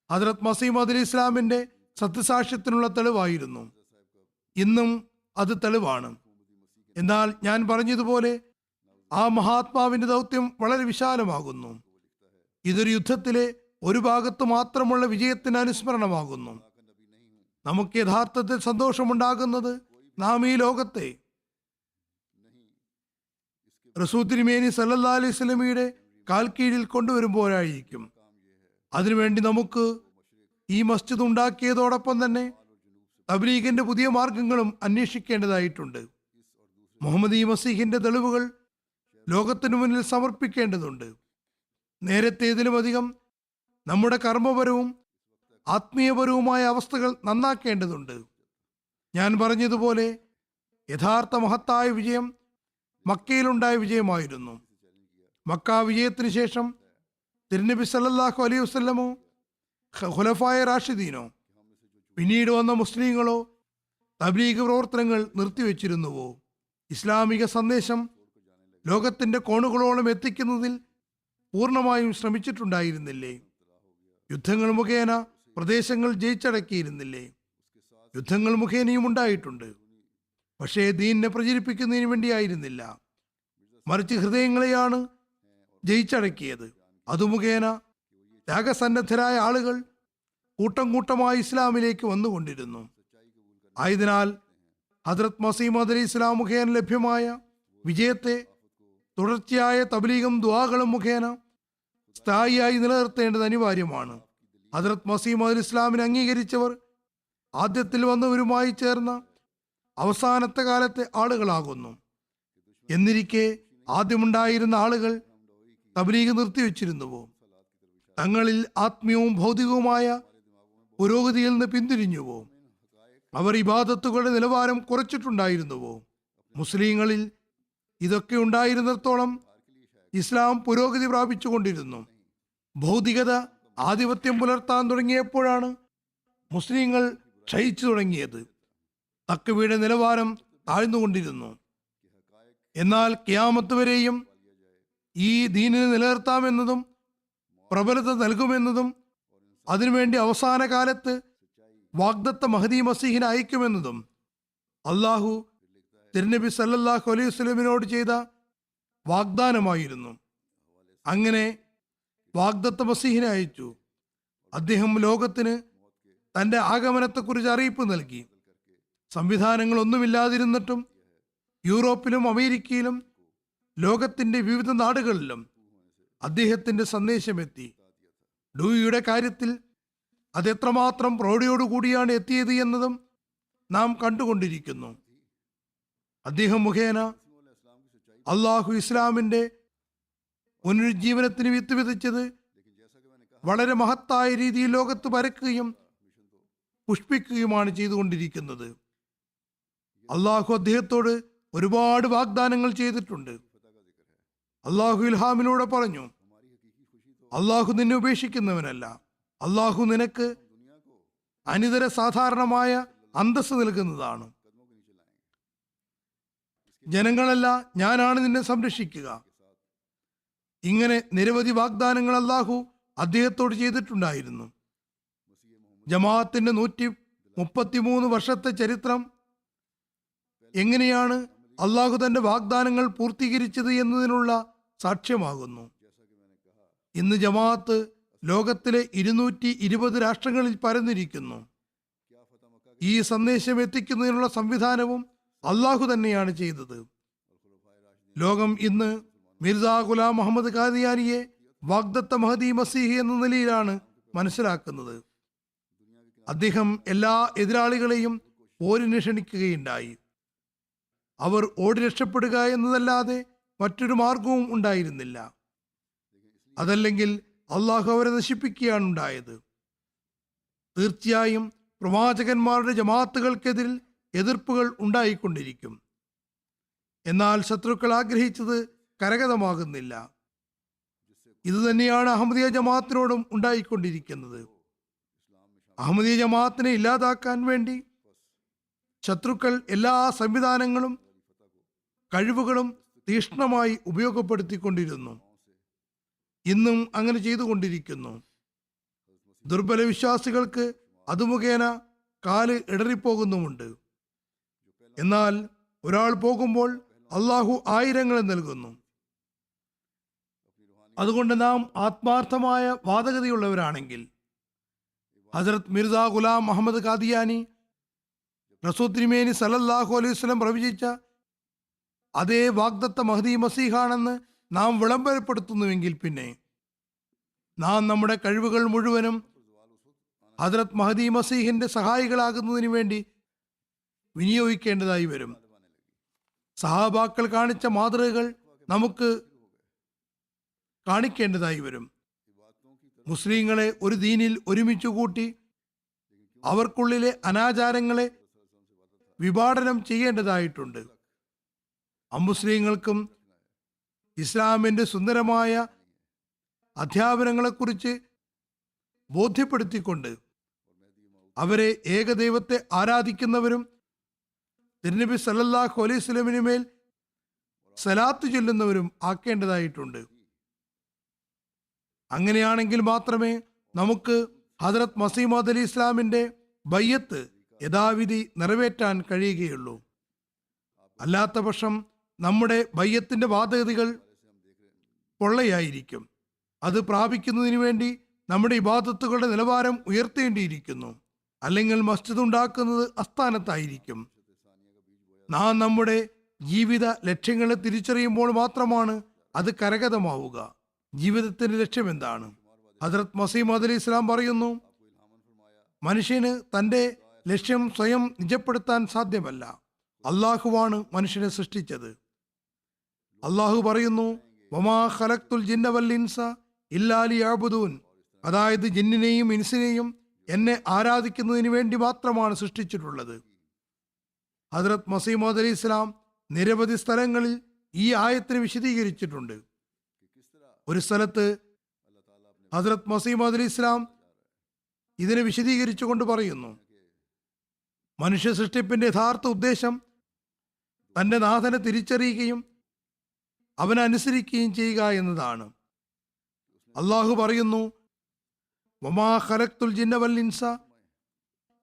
ഹദ്രത്ത് മസീഹ് മൗഊദ് അലൈഹി ഇസ്ലാമിന്റെ സത്യസാക്ഷ്യത്തിനുള്ള തെളിവായിരുന്നു. ഇന്നും അത് തെളിവാണ്. എന്നാൽ ഞാൻ പറഞ്ഞതുപോലെ ആ മഹാത്മാവിന്റെ ദൗത്യം വളരെ വിശാലമാകുന്നു. ഇതൊരു യുദ്ധത്തിലെ ഒരു ഭാഗത്ത് മാത്രമുള്ള വിജയത്തിന് അനുസ്മരണമാകുന്നു. നമുക്ക് യഥാർത്ഥത്തിൽ സന്തോഷമുണ്ടാകുന്നത് നാം ഈ ലോകത്തെ റസൂൽ തിരുമേനി സല്ലല്ലാഹു അലൈഹി വസല്ലമയുടെ കാൽ കീഴിൽ കൊണ്ടുവരുമ്പോഴായിരിക്കും. അതിനുവേണ്ടി നമുക്ക് ഈ മസ്ജിദ് ഉണ്ടാക്കിയതോടൊപ്പം തന്നെ തബ്ലീഗിന്റെ പുതിയ മാർഗങ്ങളും അന്വേഷിക്കേണ്ടതായിട്ടുണ്ട്. മുഹമ്മദ് മസീഹിന്റെ തെളിവുകൾ ലോകത്തിനു മുന്നിൽ സമർപ്പിക്കേണ്ടതുണ്ട്. നേരത്തേതിലുമധികം നമ്മുടെ കർമ്മപരവും ആത്മീയപരവുമായ അവസ്ഥകൾ നന്നാക്കേണ്ടതുണ്ട്. ഞാൻ പറഞ്ഞതുപോലെ യഥാർത്ഥ മഹത്തായ വിജയം മക്കയിലുണ്ടായ വിജയമായിരുന്നു. മക്ക വിജയത്തിന് ശേഷം തിരുനബി സല്ലല്ലാഹു അലൈഹി വസല്ലമോ ഖുലഫായ റാഷിദീനോ പിന്നീട് വന്ന മുസ്ലിങ്ങളോ തബ്ലീഗ് പ്രവർത്തനങ്ങൾ നിർത്തിവെച്ചിരുന്നുവോ? ഇസ്ലാമിക സന്ദേശം ലോകത്തിന്റെ കോണുകളോളം എത്തിക്കുന്നതിൽ പൂർണ്ണമായും ശ്രമിച്ചിട്ടുണ്ടായിരുന്നില്ലേ? യുദ്ധങ്ങൾ മുഖേന പ്രദേശങ്ങൾ ജയിച്ചടക്കിയിരുന്നില്ലേ? യുദ്ധങ്ങൾ മുഖേനയും ഉണ്ടായിട്ടുണ്ട്. പക്ഷേ ദീനിനെ പ്രചരിപ്പിക്കുന്നതിന് വേണ്ടിയായിരുന്നില്ല, മറിച്ച് ഹൃദയങ്ങളെയാണ് ജയിച്ചടക്കിയത്. അതു മുഖേന ത്യാഗസന്നദ്ധരായ ആളുകൾ കൂട്ടം കൂട്ടമായി ഇസ്ലാമിലേക്ക് വന്നുകൊണ്ടിരുന്നു. ആയതിനാൽ ഹദ്രത്ത് മസീഹ് അലൈഹി ഇസ്ലാം മുഖേന ലഭ്യമായ വിജയത്തെ തുടർച്ചയായ തബ്ലീഗും ദുആകളും മുഖേന സ്ഥായിയായി നിലനിർത്തേണ്ടത് അനിവാര്യമാണ്. ഹദ്രത്ത് മസീഹ് അലൈഹി ഇസ്ലാമിനെ അംഗീകരിച്ചവർ ആദ്യത്തിൽ വന്നവരുമായി ചേർന്ന അവസാനത്തെ കാലത്തെ ആളുകളാകുന്നു. എന്നിരിക്കെ ആദ്യമുണ്ടായിരുന്ന ആളുകൾ തബ്ലീഗ് നിർത്തിവെച്ചിരുന്നുവോ? തങ്ങളിൽ ആത്മീയവും ഭൗതികവുമായ പുരോഗതിയിൽ നിന്ന് പിന്തിരിഞ്ഞുവോ? അവർ ഇബാദത്തുകളുടെ നിലവാരം കുറച്ചിട്ടുണ്ടായിരുന്നുവോ? മുസ്ലിങ്ങളിൽ ഇതൊക്കെ ഉണ്ടായിരുന്നിടത്തോളം ഇസ്ലാം പുരോഗതി പ്രാപിച്ചുകൊണ്ടിരുന്നു. ഭൗതികത ആധിപത്യം പുലർത്താൻ തുടങ്ങിയപ്പോഴാണ് മുസ്ലിങ്ങൾ ക്ഷയിച്ചു തുടങ്ങിയത്. തക്വയുടെ നിലവാരം താഴ്ന്നുകൊണ്ടിരുന്നു. എന്നാൽ ഖിയാമത്ത് വരെയും ഈ ദീനിനെ നിലനിർത്താമെന്നതും പ്രബലത നൽകുമെന്നതും അതിനുവേണ്ടി അവസാന കാലത്ത് വാഗ്ദത്ത മഹദി മസീഹിനെ അയക്കുമെന്നതും അള്ളാഹു തിരുനബി സല്ലല്ലാഹു അലൈഹി വസല്ലമിനോട് ചെയ്ത വാഗ്ദാനമായിരുന്നു. അങ്ങനെ വാഗ്ദത്ത മസീഹിനെ അയച്ചു. അദ്ദേഹം ലോകത്തിന് തന്റെ ആഗമനത്തെക്കുറിച്ച് അറിയിപ്പ് നൽകി. സംവിധാനങ്ങളൊന്നുമില്ലാതിരുന്നിട്ടും യൂറോപ്പിലും അമേരിക്കയിലും ലോകത്തിന്റെ വിവിധ നാടുകളിലും അദ്ദേഹത്തിന്റെ സന്ദേശമെത്തി. ഡൂയിയുടെ കാര്യത്തിൽ അതെത്രമാത്രം പ്രൗഢിയോടുകൂടിയാണ് എത്തിയത് എന്നതും നാം കണ്ടുകൊണ്ടിരിക്കുന്നു. അദ്ദേഹം മുഖേന അള്ളാഹു ഇസ്ലാമിന്റെ പുനരുജ്ജീവനത്തിന് വിത്ത് വിതച്ചത് വളരെ മഹത്തായ രീതിയിൽ ലോകത്ത് പരക്കുകയും പുഷ്പിക്കുകയുമാണ് ചെയ്തുകൊണ്ടിരിക്കുന്നത്. അള്ളാഹു അദ്ദേഹത്തോട് ഒരുപാട് വാഗ്ദാനങ്ങൾ ചെയ്തിട്ടുണ്ട്. അള്ളാഹു ഇൽഹാമിലൂടെ പറഞ്ഞു, അള്ളാഹു നിന്നെ ഉപേക്ഷിക്കുന്നവനല്ല. അള്ളാഹു നിനക്ക് അനിതര സാധാരണമായ അന്തസ്സ് നൽകുന്നതാണ്. ജനങ്ങളല്ല, ഞാനാണ് നിന്നെ സംരക്ഷിക്കുക. ഇങ്ങനെ നിരവധി വാഗ്ദാനങ്ങൾ അള്ളാഹു അദ്ദേഹത്തോട് ചെയ്തിട്ടുണ്ടായിരുന്നു. ജമാഅത്തിന്റെ 133 വർഷത്തെ ചരിത്രം എങ്ങനെയാണ് അള്ളാഹു തന്റെ വാഗ്ദാനങ്ങൾ പൂർത്തീകരിച്ചത് എന്നതിനുള്ള സാക്ഷ്യമാകുന്നു. ഇന്ന് ജമാഅത്ത് ലോകത്തിലെ 220 രാഷ്ട്രങ്ങളിൽ പരന്നിരിക്കുന്നു. ഈ സന്ദേശം എത്തിക്കുന്നതിനുള്ള സംവിധാനവും അള്ളാഹു തന്നെയാണ് ചെയ്തത്. ലോകം ഇന്ന് മിർസാ ഗുലാം മുഹമ്മദ് ഖാദിയാനിയെ വാഗ്ദത്ത മഹദി മസീഹ് എന്ന നിലയിലാണ് മനസ്സിലാക്കുന്നത്. അദ്ദേഹം എല്ലാ എതിരാളികളെയും പോരിന് ക്ഷണിക്കുകയുണ്ടായി. അവർ ഓടി രക്ഷപ്പെടുക എന്നതല്ലാതെ മറ്റൊരു മാർഗവും ഉണ്ടായിരുന്നില്ല. അതല്ലെങ്കിൽ അള്ളാഹു അവരെ നശിപ്പിക്കുകയാണ് ഉണ്ടായത്. തീർച്ചയായും പ്രവാചകന്മാരുടെ ജമാഅത്തുകൾക്കെതിരിൽ എതിർപ്പുകൾ ഉണ്ടായിക്കൊണ്ടിരിക്കും. എന്നാൽ ശത്രുക്കൾ ആഗ്രഹിച്ചത് കരഗതമാകുന്നില്ല. ഇത് തന്നെയാണ് അഹമ്മദിയ ജമാഅത്തിനോടും ഉണ്ടായിക്കൊണ്ടിരിക്കുന്നത്. അഹമ്മദിയ ജമാഅത്തിനെ ഇല്ലാതാക്കാൻ വേണ്ടി ശത്രുക്കൾ എല്ലാ സംവിധാനങ്ങളും കഴിവുകളും തീക്ഷ്ണമായി ഉപയോഗപ്പെടുത്തിക്കൊണ്ടിരുന്നു. ഇന്നും അങ്ങനെ ചെയ്തുകൊണ്ടിരിക്കുന്നു. ദുർബല വിശ്വാസികൾക്ക് അത് മുഖേന കാല് ഇടറിപ്പോകുന്നുമുണ്ട്. എന്നാൽ ഒരാൾ പോകുമ്പോൾ അള്ളാഹു ആയിരങ്ങളെ നൽകുന്നു. അതുകൊണ്ട് നാം ആത്മാർത്ഥമായ വാദഗതിയുള്ളവരാണെങ്കിൽ ഹസ്രത്ത് മിർസാ ഗുലാം മുഹമ്മദ് ഖാദിയാനി റസൂൽ തിരുമേനി സല്ലല്ലാഹു അലൈഹി വസല്ലം പ്രവചിച്ച അതേ വാഗ്ദത്ത മഹദി മസീഹാണെന്ന് നാം വിളംബരപ്പെടുത്തുന്നുവെങ്കിൽ പിന്നെ നാം നമ്മുടെ കഴിവുകൾ മുഴുവനും ഹദ്രത്ത് മഹദി മസീഹിന്റെ സഹായികളാകുന്നതിന് വേണ്ടി വിനിയോഗിക്കേണ്ടതായി വരും. സഹാബാക്കൾ കാണിച്ച മാതൃകകൾ നമുക്ക് കാണിക്കേണ്ടതായി വരും. മുസ്ലിങ്ങളെ ഒരു ദീനിൽ ഒരുമിച്ച് കൂട്ടി അവർക്കുള്ളിലെ അനാചാരങ്ങളെ വിഭാടനം ചെയ്യേണ്ടതായിട്ടുണ്ട്. അമുസ്ലിങ്ങൾക്കും ഇസ്ലാമിന്റെ സുന്ദരമായ അധ്യാപനങ്ങളെക്കുറിച്ച് ബോധ്യപ്പെടുത്തിക്കൊണ്ട് അവരെ ഏകദൈവത്തെ ആരാധിക്കുന്നവരും തിരുനബി സല്ലല്ലാഹു അലൈഹി വസല്ലമിന് മേൽ സലാത്ത് ചൊല്ലുന്നവരും ആക്കേണ്ടതായിട്ടുണ്ട്. അങ്ങനെയാണെങ്കിൽ മാത്രമേ നമുക്ക് ഹദ്രത്ത് മസീഹ് മൗഊദ് അലി ഇസ്ലാമിന്റെ ബയ്യത്ത് യഥാവിധി നിറവേറ്റാൻ കഴിയുകയുള്ളൂ. അല്ലാത്ത പക്ഷം നമ്മുടെ ബയ്യത്തിന്റെ വാദഗതികൾ പൊള്ളയായിരിക്കും. അത് പ്രാപിക്കുന്നതിന് വേണ്ടി നമ്മുടെ ഇബാദത്തുകളുടെ നിലവാരം ഉയർത്തേണ്ടിയിരിക്കുന്നു. അല്ലെങ്കിൽ മസ്ജിദ് ഉണ്ടാക്കുന്നത് അസ്ഥാനത്തായിരിക്കും. നാം നമ്മുടെ ജീവിത ലക്ഷ്യങ്ങളെ തിരിച്ചറിയുമ്പോൾ മാത്രമാണ് അത് കരഗതമാവുക. ജീവിതത്തിന്റെ ലക്ഷ്യം എന്താണ്? ഹദ്രത്ത് മസീഹ് മൗഊദ് അലി ഇസ്ലാം പറയുന്നു, മനുഷ്യന് തന്റെ ലക്ഷ്യം സ്വയം നിജപ്പെടുത്താൻ സാധ്യമല്ല. അള്ളാഹുവാണ് മനുഷ്യനെ സൃഷ്ടിച്ചത്. അള്ളാഹു പറയുന്നു, വമാ ഖലഖ്തുൽ ജിന്ന വൽ ഇൻസ ഇല്ലാ ലിയഅ്ബുദൂൻ. അതായത് ജിന്നിനെയും ഇൻസിനെയും എന്നെ ആരാധിക്കുന്നതിന് വേണ്ടി മാത്രമാണ് സൃഷ്ടിച്ചിട്ടുള്ളത്. ഹദ്രത്ത് മസീഹ് മൗഊദ് അലി ഇസ്ലാം നിരവധി സ്ഥലങ്ങളിൽ ഈ ആയത്തിനെ വിശദീകരിച്ചിട്ടുണ്ട്. ഒരു സ്ഥലത്ത് ഹദ്രത്ത് മസീഹ് മൗഊദ് അലി ഇസ്ലാം ഇതിനെ വിശദീകരിച്ചുകൊണ്ട് പറയുന്നു, മനുഷ്യ സൃഷ്ടിപ്പിന്റെ യഥാർത്ഥ ഉദ്ദേശം തന്റെ നാഥനെ തിരിച്ചറിയുകയും അവനെ അനുസരിക്കുകയും ചെയ്യുക എന്നതാണ്. അള്ളാഹു പറയുന്നു, വമാ ഖലഖ്തുൽ ജിന്ന വൽ ഇൻസ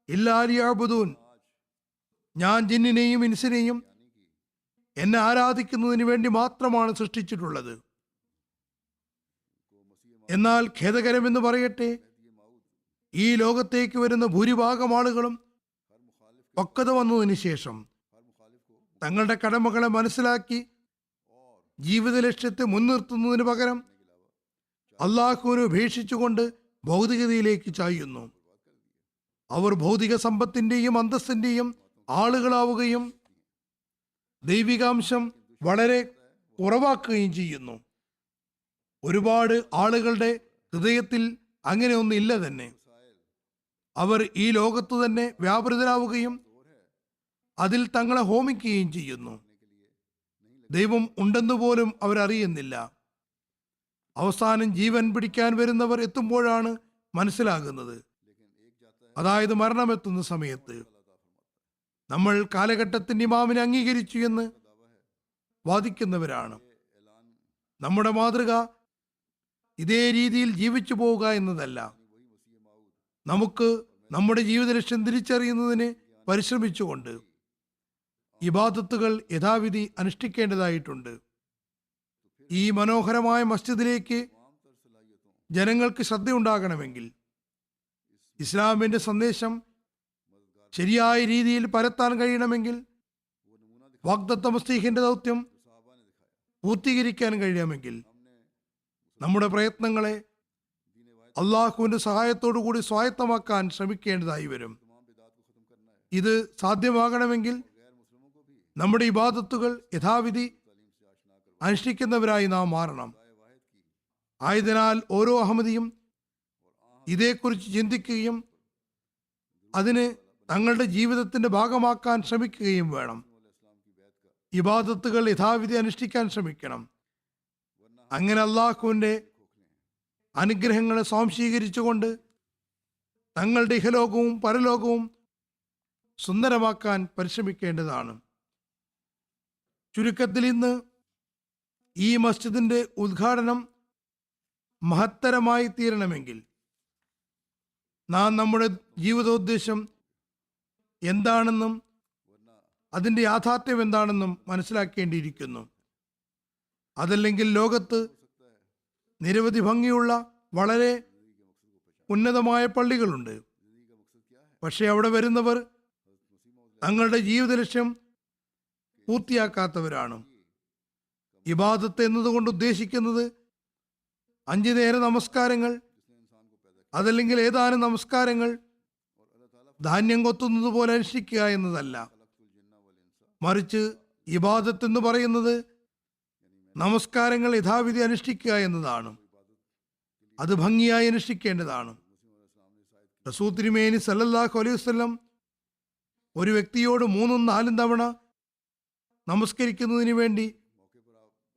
ഇല്ലാ ലിയഅ്ബുദൂൻ. ഞാൻ ജിന്നിനെയും ഇൻസിനെയും എന്നെ ആരാധിക്കുന്നതിന് വേണ്ടി മാത്രമാണ് സൃഷ്ടിച്ചിട്ടുള്ളത്. എന്നാൽ ഖേദകരമെന്ന് പറയട്ടെ, ഈ ലോകത്തേക്ക് വരുന്ന ഭൂരിഭാഗം ആളുകളും പക്വത വന്നതിന് ശേഷം തങ്ങളുടെ കടമകളെ മനസ്സിലാക്കി ജീവിത ലക്ഷ്യത്തെ മുൻനിർത്തുന്നതിന് പകരം അള്ളാഹുവിനെ ഉപേക്ഷിച്ചുകൊണ്ട് ഭൗതികതയിലേക്ക് ചായുന്നു. അവർ ഭൗതിക സമ്പത്തിന്റെയും അന്തസ്സിന്റെയും ആളുകളാവുകയും ദൈവികാംശം വളരെ കുറവാക്കുകയും ചെയ്യുന്നു. ഒരുപാട് ആളുകളുടെ ഹൃദയത്തിൽ അങ്ങനെ ഒന്നില്ല തന്നെ. അവർ ഈ ലോകത്തു തന്നെ വ്യാപൃതരാവുകയും അതിൽ തങ്ങളെ ഹോമിക്കുകയും ചെയ്യുന്നു. ദൈവം ഉണ്ടെന്ന് പോലും അവരറിയുന്നില്ല. അവസാനം ജീവൻ പിടിക്കാൻ വരുന്നവർ എത്തുമ്പോഴാണ് മനസ്സിലാകുന്നത്. അതായത് മരണമെത്തുന്ന സമയത്ത് നമ്മൾ കാലഘട്ടത്തിന്റെ ഇമാമിനെ അംഗീകരിച്ചു എന്ന് വാദിക്കുന്നവരാണ്. നമ്മുടെ മാതൃക ഇതേ രീതിയിൽ ജീവിച്ചു പോവുക എന്നതല്ല. നമുക്ക് നമ്മുടെ ജീവിത ലക്ഷ്യം തിരിച്ചറിയുന്നതിന് പരിശ്രമിച്ചുകൊണ്ട് ഇബാദത്തുകൾ യഥാവിധി അനുഷ്ഠിക്കേണ്ടതായിട്ടുണ്ട്. ഈ മനോഹരമായ മസ്ജിദിലേക്ക് ജനങ്ങൾക്ക് ശ്രദ്ധയുണ്ടാകണമെങ്കിൽ, ഇസ്ലാമിന്റെ സന്ദേശം ശരിയായ രീതിയിൽ പരത്താൻ കഴിയണമെങ്കിൽ, വാഗ്ദത്ത മസ്തീഹിന്റെ ദൗത്യം പൂർത്തീകരിക്കാൻ കഴിയണമെങ്കിൽ നമ്മുടെ പ്രയത്നങ്ങളെ അള്ളാഹുവിന്റെ സഹായത്തോടു കൂടി സ്വായത്തമാക്കാൻ ശ്രമിക്കേണ്ടതായി വരും. ഇത് സാധ്യമാകണമെങ്കിൽ നമ്മുടെ ഇബാദത്തുകൾ യഥാവിധി അനുഷ്ഠിക്കുന്നവരായി നാം മാറണം. ആയതിനാൽ ഓരോ അഹമ്മദിയും ഇതേക്കുറിച്ച് ചിന്തിക്കുകയും അതിന് തങ്ങളുടെ ജീവിതത്തിന്റെ ഭാഗമാക്കാൻ ശ്രമിക്കുകയും വേണം. ഇബാദത്തുകൾ യഥാവിധി അനുഷ്ഠിക്കാൻ ശ്രമിക്കണം. അങ്ങനെ അള്ളാഹുവിന്റെ അനുഗ്രഹങ്ങളെ സ്വാംശീകരിച്ചുകൊണ്ട് തങ്ങളുടെ ഇഹലോകവും പരലോകവും സുന്ദരമാക്കാൻ പരിശ്രമിക്കേണ്ടതാണ്. ചുരുക്കത്തിൽ ഇന്ന് ഈ മസ്ജിദിന്റെ ഉദ്ഘാടനം മഹത്തരമായി തീരണമെങ്കിൽ നാം നമ്മുടെ ജീവിതോദ്ദേശം എന്താണെന്നും അതിൻ്റെ യാഥാർത്ഥ്യം എന്താണെന്നും മനസ്സിലാക്കേണ്ടിയിരിക്കുന്നു. അതല്ലെങ്കിൽ ലോകത്ത് നിരവധി ഭംഗിയുള്ള വളരെ ഉന്നതമായ പള്ളികളുണ്ട്. പക്ഷെ അവിടെ വരുന്നവർ തങ്ങളുടെ ജീവിത ലക്ഷ്യം പൂർത്തിയാക്കാത്തവരാണ്. ഇബാദത്ത് എന്നതുകൊണ്ട് ഉദ്ദേശിക്കുന്നത് 5 നേര നമസ്കാരങ്ങൾ, അതല്ലെങ്കിൽ ഏതാനും നമസ്കാരങ്ങൾ ധാന്യം കൊത്തുന്നത് പോലെ അനുഷ്ഠിക്കുക എന്നതല്ല. മറിച്ച് ഇബാദത്ത് എന്ന് പറയുന്നത് നമസ്കാരങ്ങൾ യഥാവിധി അനുഷ്ഠിക്കുക എന്നതാണ്. അത് ഭംഗിയായി അനുഷ്ഠിക്കേണ്ടതാണ്. റസൂൽ തിരുമേനി സല്ലല്ലാഹു അലൈഹി വസല്ലം ഒരു വ്യക്തിയോട് 3-4 തവണ നമസ്കരിക്കുന്നതിന് വേണ്ടി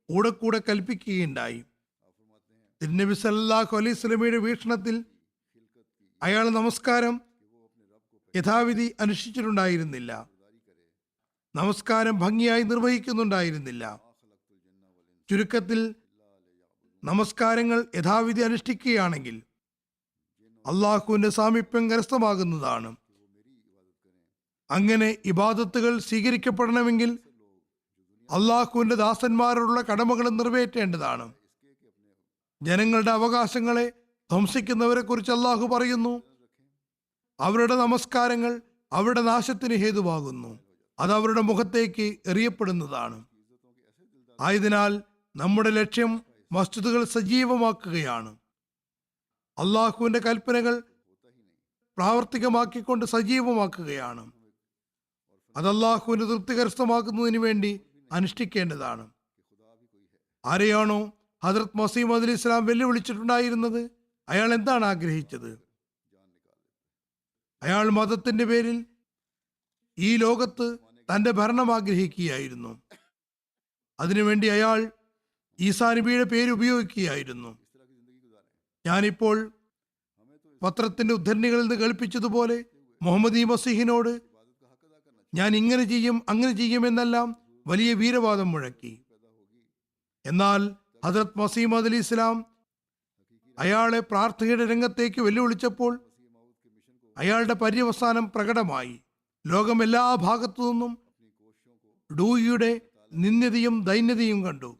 കൂടെ കൽപ്പിക്കുകയുണ്ടായി. തിരുനബി സല്ലല്ലാഹു അലൈഹി വസല്ലമയുടെ വീക്ഷണത്തിൽ അയാൾ നമസ്കാരം യഥാവിധി അനുഷ്ഠിച്ചിട്ടുണ്ടായിരുന്നില്ല. നമസ്കാരം ഭംഗിയായി നിർവഹിക്കുന്നുണ്ടായിരുന്നില്ല. ചുരുക്കത്തിൽ നമസ്കാരങ്ങൾ യഥാവിധി അനുഷ്ഠിക്കുകയാണെങ്കിൽ അള്ളാഹുവിന്റെ സാമീപ്യം കരസ്ഥമാകുന്നതാണ്. അങ്ങനെ ഇബാദത്തുകൾ സ്വീകരിക്കപ്പെടണമെങ്കിൽ അള്ളാഹുവിന്റെ ദാസന്മാരോടുള്ള കടമകൾ നിറവേറ്റേണ്ടതാണ്. ജനങ്ങളുടെ അവകാശങ്ങളെ ധ്വംസിക്കുന്നവരെ കുറിച്ച് അള്ളാഹു പറയുന്നു, അവരുടെ നമസ്കാരങ്ങൾ അവരുടെ നാശത്തിന് ഹേതുവാകുന്നു, അത് അവരുടെ മുഖത്തേക്ക് എറിയപ്പെടുന്നതാണ്. ആയതിനാൽ നമ്മുടെ ലക്ഷ്യം മസ്ജിദുകൾ സജീവമാക്കുകയാണ്. അള്ളാഹുവിന്റെ കൽപ്പനകൾ പ്രാവർത്തികമാക്കിക്കൊണ്ട് സജീവമാക്കുകയാണ്. അത് അള്ളാഹുവിന്റെ തൃപ്തി കരസ്ഥമാക്കുന്നതിന് വേണ്ടി അനുഷ്ഠിക്കേണ്ടതാണ്. ആരെയാണോ ഹദ്രത്ത് മസീഹ് മൗഊദ് അലൈഹി ഇസ്ലാം വെല്ലുവിളിച്ചിട്ടുണ്ടായിരുന്നത്, അയാൾ എന്താണ് ആഗ്രഹിച്ചത്? അയാൾ മതത്തിന്റെ പേരിൽ ഈ ലോകത്ത് തന്റെ ഭരണം ആഗ്രഹിക്കുകയായിരുന്നു. അതിനുവേണ്ടി അയാൾ ഈസാ നബിയുടെ പേര് ഉപയോഗിക്കുകയായിരുന്നു. ഞാനിപ്പോൾ പത്രത്തിന്റെ ഉദ്ധരണികളിൽ നിന്ന് കേൾപ്പിച്ചതുപോലെ മുഹമ്മദ് മസീഹിനോട് ഞാൻ ഇങ്ങനെ ചെയ്യും അങ്ങനെ ചെയ്യുമെന്നെല്ലാം വലിയ വീരവാദം മുഴക്കി. എന്നാൽ ഹദ്രത്ത് മസീഹ് മൗഊദ് അലൈഹി ഇസ്ലാം അയാളെ പ്രാർത്ഥനയുടെ രംഗത്തേക്ക് വെല്ലുവിളിച്ചപ്പോൾ അയാളുടെ പര്യവസാനം പ്രകടമായി. ലോകം എല്ലാ ഭാഗത്തു നിന്നും ഡൂയിയുടെ നിന്ദ്യതയും ദൈന്യതയും കണ്ടു.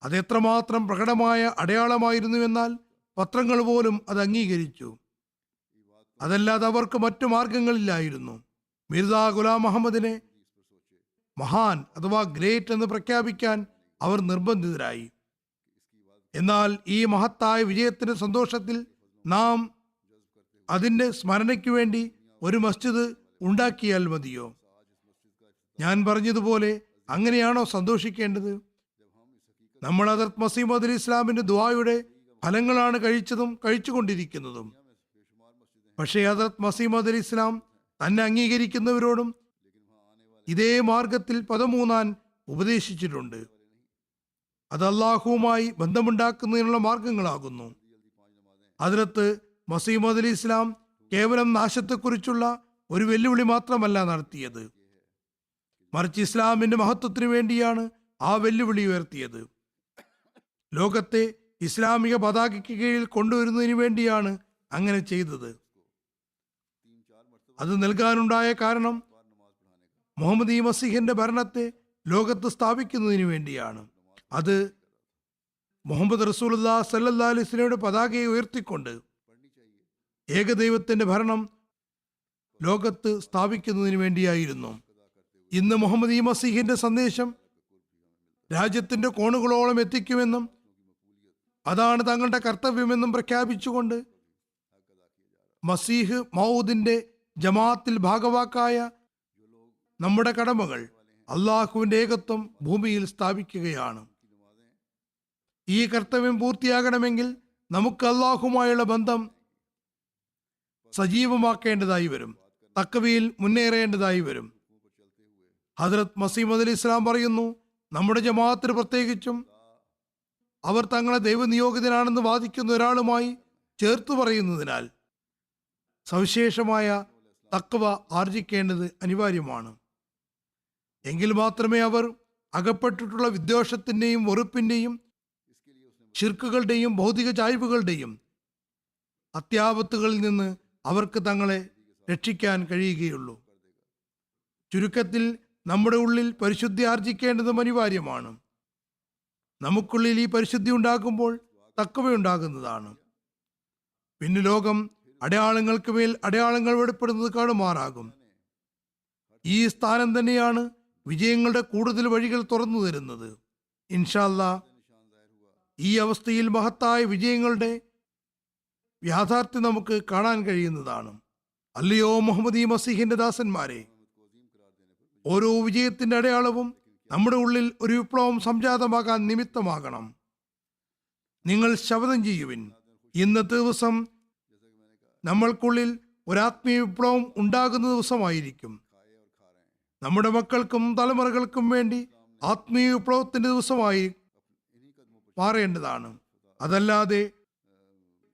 അതെത്രമാത്രം പ്രകടമായ അടയാളമായിരുന്നുവെന്നാൽ പത്രങ്ങൾ പോലും അത് അംഗീകരിച്ചു. അതല്ലാതെ അവർക്ക് മറ്റു മാർഗങ്ങളില്ലായിരുന്നു. മിർസാ ഗുലാം മുഹമ്മദിനെ മഹാൻ അഥവാ ഗ്രേറ്റ് എന്ന് പ്രഖ്യാപിക്കാൻ അവർ നിർബന്ധിതരായി. എന്നാൽ ഈ മഹത്തായ വിജയത്തിന്റെ സന്തോഷത്തിൽ നാം അതിന്റെ സ്മരണയ്ക്ക് വേണ്ടി ഒരു മസ്ജിദ് ഉണ്ടാക്കിയാൽ മതിയോ? ഞാൻ പറഞ്ഞതുപോലെ അങ്ങനെയാണോ സന്തോഷിക്കേണ്ടത്? നമ്മൾ ഹദ്രത്ത് മസീഹ് മൗഊദ് അലൈഹി ഇസ്ലാമിന്റെ ദുആയുടെ ഫലങ്ങളാണ് കഴിച്ചതും കഴിച്ചുകൊണ്ടിരിക്കുന്നതും. പക്ഷേ ഹദ്രത്ത് മസീഹ് മൗഊദ് അലൈഹി ഇസ്ലാം തന്നെ അംഗീകരിക്കുന്നവരോടും ഇതേ മാർഗത്തിൽ പദമൂന്നാൻ ഉപദേശിച്ചിട്ടുണ്ട്. അത് അള്ളാഹുവുമായി ബന്ധമുണ്ടാക്കുന്നതിനുള്ള മാർഗങ്ങളാകുന്നു. ഹദ്രത്ത് മസീഹ് മൗഊദ് അലൈഹി ഇസ്ലാം കേവലം നാശത്തെക്കുറിച്ചുള്ള ഒരു വെല്ലുവിളി മാത്രമല്ല നടത്തിയത്, മറിച്ച് ഇസ്ലാമിന്റെ മഹത്വത്തിന് വേണ്ടിയാണ് ആ വെല്ലുവിളി ഉയർത്തിയത്. ലോകത്തെ ഇസ്ലാമിക പതാകയ്ക്ക് കീഴിൽ കൊണ്ടുവരുന്നതിന് വേണ്ടിയാണ് അങ്ങനെ ചെയ്തത്. അത് നൽകാനുണ്ടായ കാരണം മുഹമ്മദ് മസീഹിന്റെ ഭരണത്തെ ലോകത്ത് സ്ഥാപിക്കുന്നതിന് വേണ്ടിയാണ്. അത് മുഹമ്മദ് റസൂലുള്ളാഹി സ്വല്ലല്ലാഹു അലൈഹി വസല്ലമയുടെ പതാകയെ ഉയർത്തിക്കൊണ്ട് ഏകദൈവത്തിന്റെ ഭരണം ലോകത്ത് സ്ഥാപിക്കുന്നതിന് വേണ്ടിയായിരുന്നു. ഇന്ന് മുഹമ്മദ് മസീഹിന്റെ സന്ദേശം രാജ്യത്തിന്റെ കോണുകളോളം എത്തിക്കുമെന്നും അതാണ് തങ്ങളുടെ കർത്തവ്യമെന്നും പ്രഖ്യാപിച്ചുകൊണ്ട് മസീഹ് മൗഊദിന്റെ ജമാഅത്തിൽ ഭാഗവാക്കായ നമ്മുടെ കടമകൾ അള്ളാഹുവിന്റെ ഏകത്വം ഭൂമിയിൽ സ്ഥാപിക്കുകയാണ്. ഈ കർത്തവ്യം പൂർത്തിയാകണമെങ്കിൽ നമുക്ക് അള്ളാഹുമായുള്ള ബന്ധം സജീവമാക്കേണ്ടതായി വരും, തഖ്വയിൽ മുന്നേറേണ്ടതായി വരും. ഹദ്രത്ത് മസീഹ് മൗഊദ് അലൈഹി ഇസ്ലാം പറയുന്നു, നമ്മുടെ ജമാഅത്തിന് പ്രത്യേകിച്ചും അവർ തങ്ങളെ ദൈവനിയോഗിതനാണെന്ന് വാദിക്കുന്ന ഒരാളുമായി ചേർത്ത് പറയുന്നതിനാൽ സവിശേഷമായ തഖ്വ ആർജിക്കേണ്ടത് അനിവാര്യമാണ്. എങ്കിൽ മാത്രമേ അവർ അകപ്പെട്ടിട്ടുള്ള വിദ്വേഷത്തിന്റെയും വെറുപ്പിന്റെയും ശിർക്കുകളുടെയും ഭൗതിക ചായ്വുകളുടെയും അത്യാപത്തുകളിൽ നിന്ന് അവർക്ക് തങ്ങളെ രക്ഷിക്കാൻ കഴിയുകയുള്ളൂ. ചുരുക്കത്തിൽ നമ്മുടെ ഉള്ളിൽ പരിശുദ്ധി ആർജിക്കേണ്ടതും അനിവാര്യമാണ്. നമുക്കുള്ളിൽ ഈ പരിശുദ്ധി ഉണ്ടാകുമ്പോൾ തഖ്വയുണ്ടാകുന്നതാണ്. പിന്നെ ലോകം അടയാളങ്ങൾക്ക് മേൽ അടയാളങ്ങൾ വെളിപ്പെടുന്നത് കാണുമാറാകും. ഈ സ്ഥാനം തന്നെയാണ് വിജയങ്ങളുടെ കൂടുതൽ വഴികൾ തുറന്നു തരുന്നത്. ഇൻഷാ അല്ലാഹ് ഈ അവസ്ഥയിൽ മഹത്തായ വിജയങ്ങളുടെ യാഥാർത്ഥ്യം നമുക്ക് കാണാൻ കഴിയുന്നതാണ്. അല്ലയോ മുഹമ്മദ് മസീഹിന്റെ ദാസന്മാരെ, ഓരോ വിജയത്തിന്റെ അടയാളവും നമ്മുടെ ഉള്ളിൽ ഒരു വിപ്ലവം സംജാതമാകാൻ നിമിത്തമാകണം. നിങ്ങൾ ശപഥം ചെയ്യുവിൻ, ഇന്നത്തെ ദിവസം നമ്മൾക്കുള്ളിൽ ഒരാത്മീയ വിപ്ലവം ഉണ്ടാകുന്ന ദിവസമായിരിക്കും. നമ്മുടെ മക്കൾക്കും തലമുറകൾക്കും വേണ്ടി ആത്മീയ വിപ്ലവത്തിന്റെ ദിവസമായി മാറേണ്ടതാണ്. അതല്ലാതെ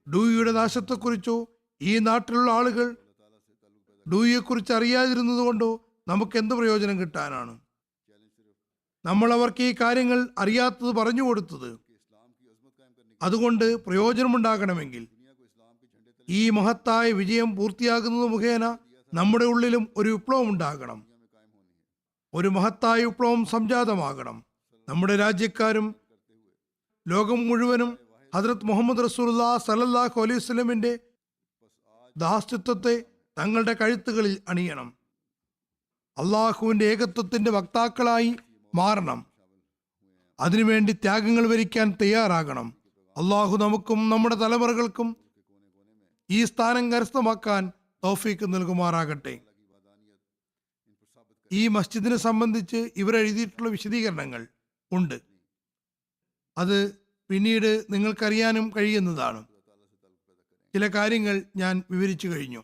ഡൂയിയുടെ നാശത്തെക്കുറിച്ചോ ഈ നാട്ടിലുള്ള ആളുകൾ ഡൂയിയെക്കുറിച്ച് അറിയാതിരുന്നത് കൊണ്ടോ നമുക്ക് എന്ത് പ്രയോജനം കിട്ടാനാണ്? നമ്മൾ അവർക്ക് ഈ കാര്യങ്ങൾ അറിയാത്തത് പറഞ്ഞു കൊടുത്തത്. അതുകൊണ്ട് പ്രയോജനമുണ്ടാകണമെങ്കിൽ ഈ മഹത്തായ വിജയം പൂർത്തിയാകുന്നത് മുഖേന നമ്മുടെ ഉള്ളിലും ഒരു വിപ്ലവം ഉണ്ടാകണം. ഒരു മഹത്തായ വിപ്ലവം സംജാതമാകണം. നമ്മുടെ രാജ്യക്കാരും ലോകം മുഴുവനും ഹദ്രത്ത് മുഹമ്മദ് റസൂലുള്ളാഹി സ്വല്ലല്ലാഹു അലൈഹി വസല്ലമിന്റെ ദാസ്യത്വത്തെ തങ്ങളുടെ കഴുത്തുകളിൽ അണിയണം. അള്ളാഹുവിന്റെ ഏകത്വത്തിന്റെ വക്താക്കളായി മാറണം. അതിനുവേണ്ടി ത്യാഗങ്ങൾ വരിക്കാൻ തയ്യാറാകണം. അള്ളാഹു നമുക്കും നമ്മുടെ തലമുറകൾക്കും ഈ സ്ഥാനം കരസ്ഥമാക്കാൻ തൗഫീക്ക് നൽകുമാറാകട്ടെ. ഈ മസ്ജിദിനെ സംബന്ധിച്ച് ഇവർ എഴുതിയിട്ടുള്ള വിശദീകരണങ്ങൾ ഉണ്ട്. അത് പിന്നീട് നിങ്ങൾക്കറിയാനും കഴിയുന്നതാണ്. ചില കാര്യങ്ങൾ ഞാൻ വിവരിച്ചു കഴിഞ്ഞു.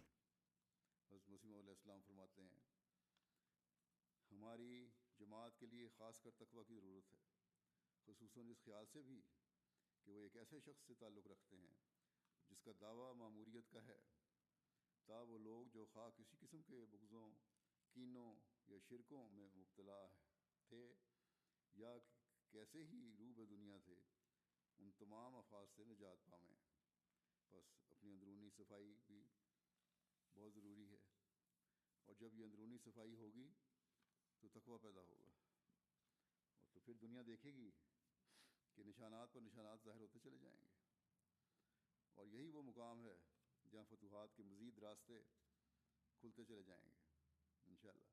کیسے ہی روب دنیا تھے ان تمام افراد سے نجات پائیں. بس اپنی اندرونی صفائی بھی بہت ضروری ہے، اور جب یہ اندرونی صفائی ہوگی تو تقویٰ پیدا ہوگا، اور تو پھر دنیا دیکھے گی کہ نشانات پر نشانات ظاہر ہوتے چلے جائیں گے. اور یہی وہ مقام ہے جہاں فتوحات کے مزید راستے کھلتے چلے جائیں گے انشاءاللہ.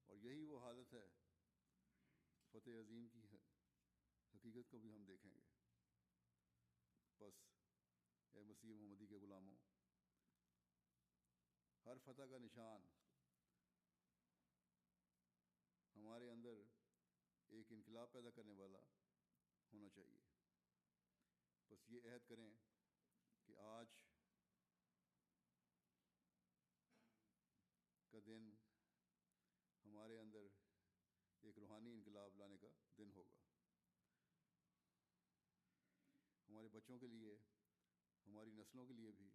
اور یہی وہ حالت ہے فتح عظیم کی حقیقت کو بھی ہم دیکھیں گے. بس اے مسیح محمدی کے غلاموں، ہر فتح کا نشان ہمارے اندر ایک انقلاب پیدا کرنے والا ہونا چاہیے. بس یہ عہد کریں کہ آج کا دن ہمارے اندر ایک روحانی انقلاب لانے کا دن ہوگا. ہمارے بچوں کے لیے، ہماری نسلوں کے لیے بھی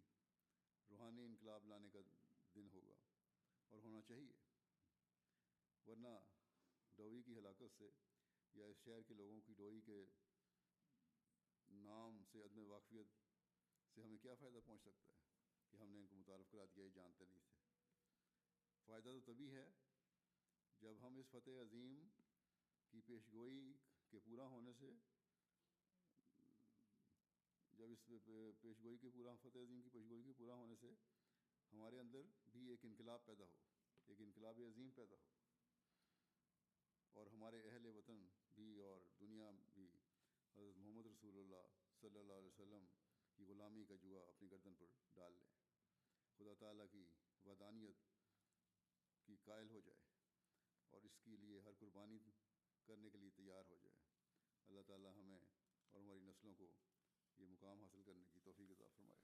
روحانی انقلاب لانے کا دن ہوگا، اور ہونا چاہیے. ورنہ ڈوئی کی ہلاکت سے یا اس شہر کے لوگوں کی ڈوئی کے نام سے عدم واقفیت سے ہمیں کیا فائدہ پہنچ سکتا ہے کہ ہم نے ان کو متعارف کرا دیا، یہ جانتے نہیں تھے. فائدہ تو تبھی ہے جب ہم اس فتح عظیم کی پیشگوئی کے پورا ہونے سے، جب اس پیشگوئی کے پورا فتح عظیم کی پیشگوئی کے پورا ہونے سے ہمارے اندر بھی ایک انقلاب پیدا ہو، ایک انقلاب عظیم پیدا ہو، اور ہمارے اہل وطن بھی اور دنیا بھی حضرت محمد رسول اللہ صلی اللہ علیہ وسلم کی غلامی کا جوا اپنی گردن پر ڈال لیں. خدا تعالیٰ کی وحدانیت کی قائل ہو جائے اور اس کے لیے ہر قربانی کرنے کے لیے تیار ہو جائے. اللہ تعالیٰ ہمیں اور ہماری نسلوں کو یہ مقام حاصل کرنے کی توفیق عطا فرمائے.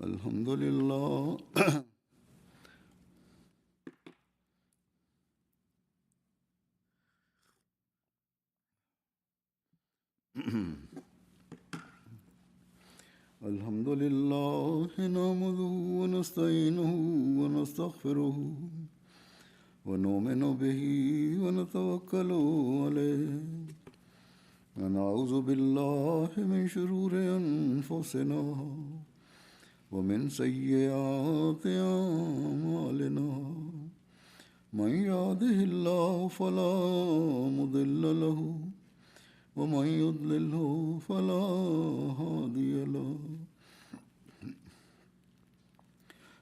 الحمد للہ. الحمد للہ نحمدہ ونستعینہ ونستغفرہ ونؤمن بہ ونتوکل علیہ ونعوذ باللہ من شرور انفسنا ومن سیئات اعمالنا من يهده الله فلا مضل له ومن يضلله فلا هادي له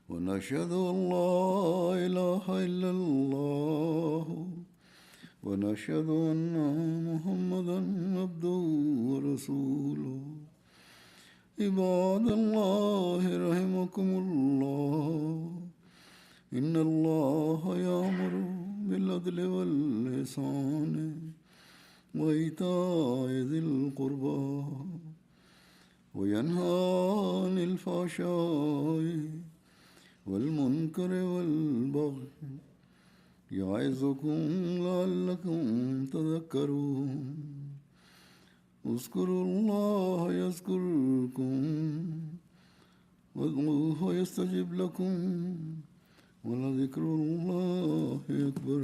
ونشهد أن لا إله إلا الله ونشهد أن محمدا عبده ورسوله عباد الله رحمكم الله إن الله يأمر بالعدل والإحسان وإيتاء ذي القربى وينهى عن الفحشاء والمنكر والبغي يعظكم لعلكم تذكرون اذكروا الله يذكركم وادعوه يستجب لكم ولذكر الله أكبر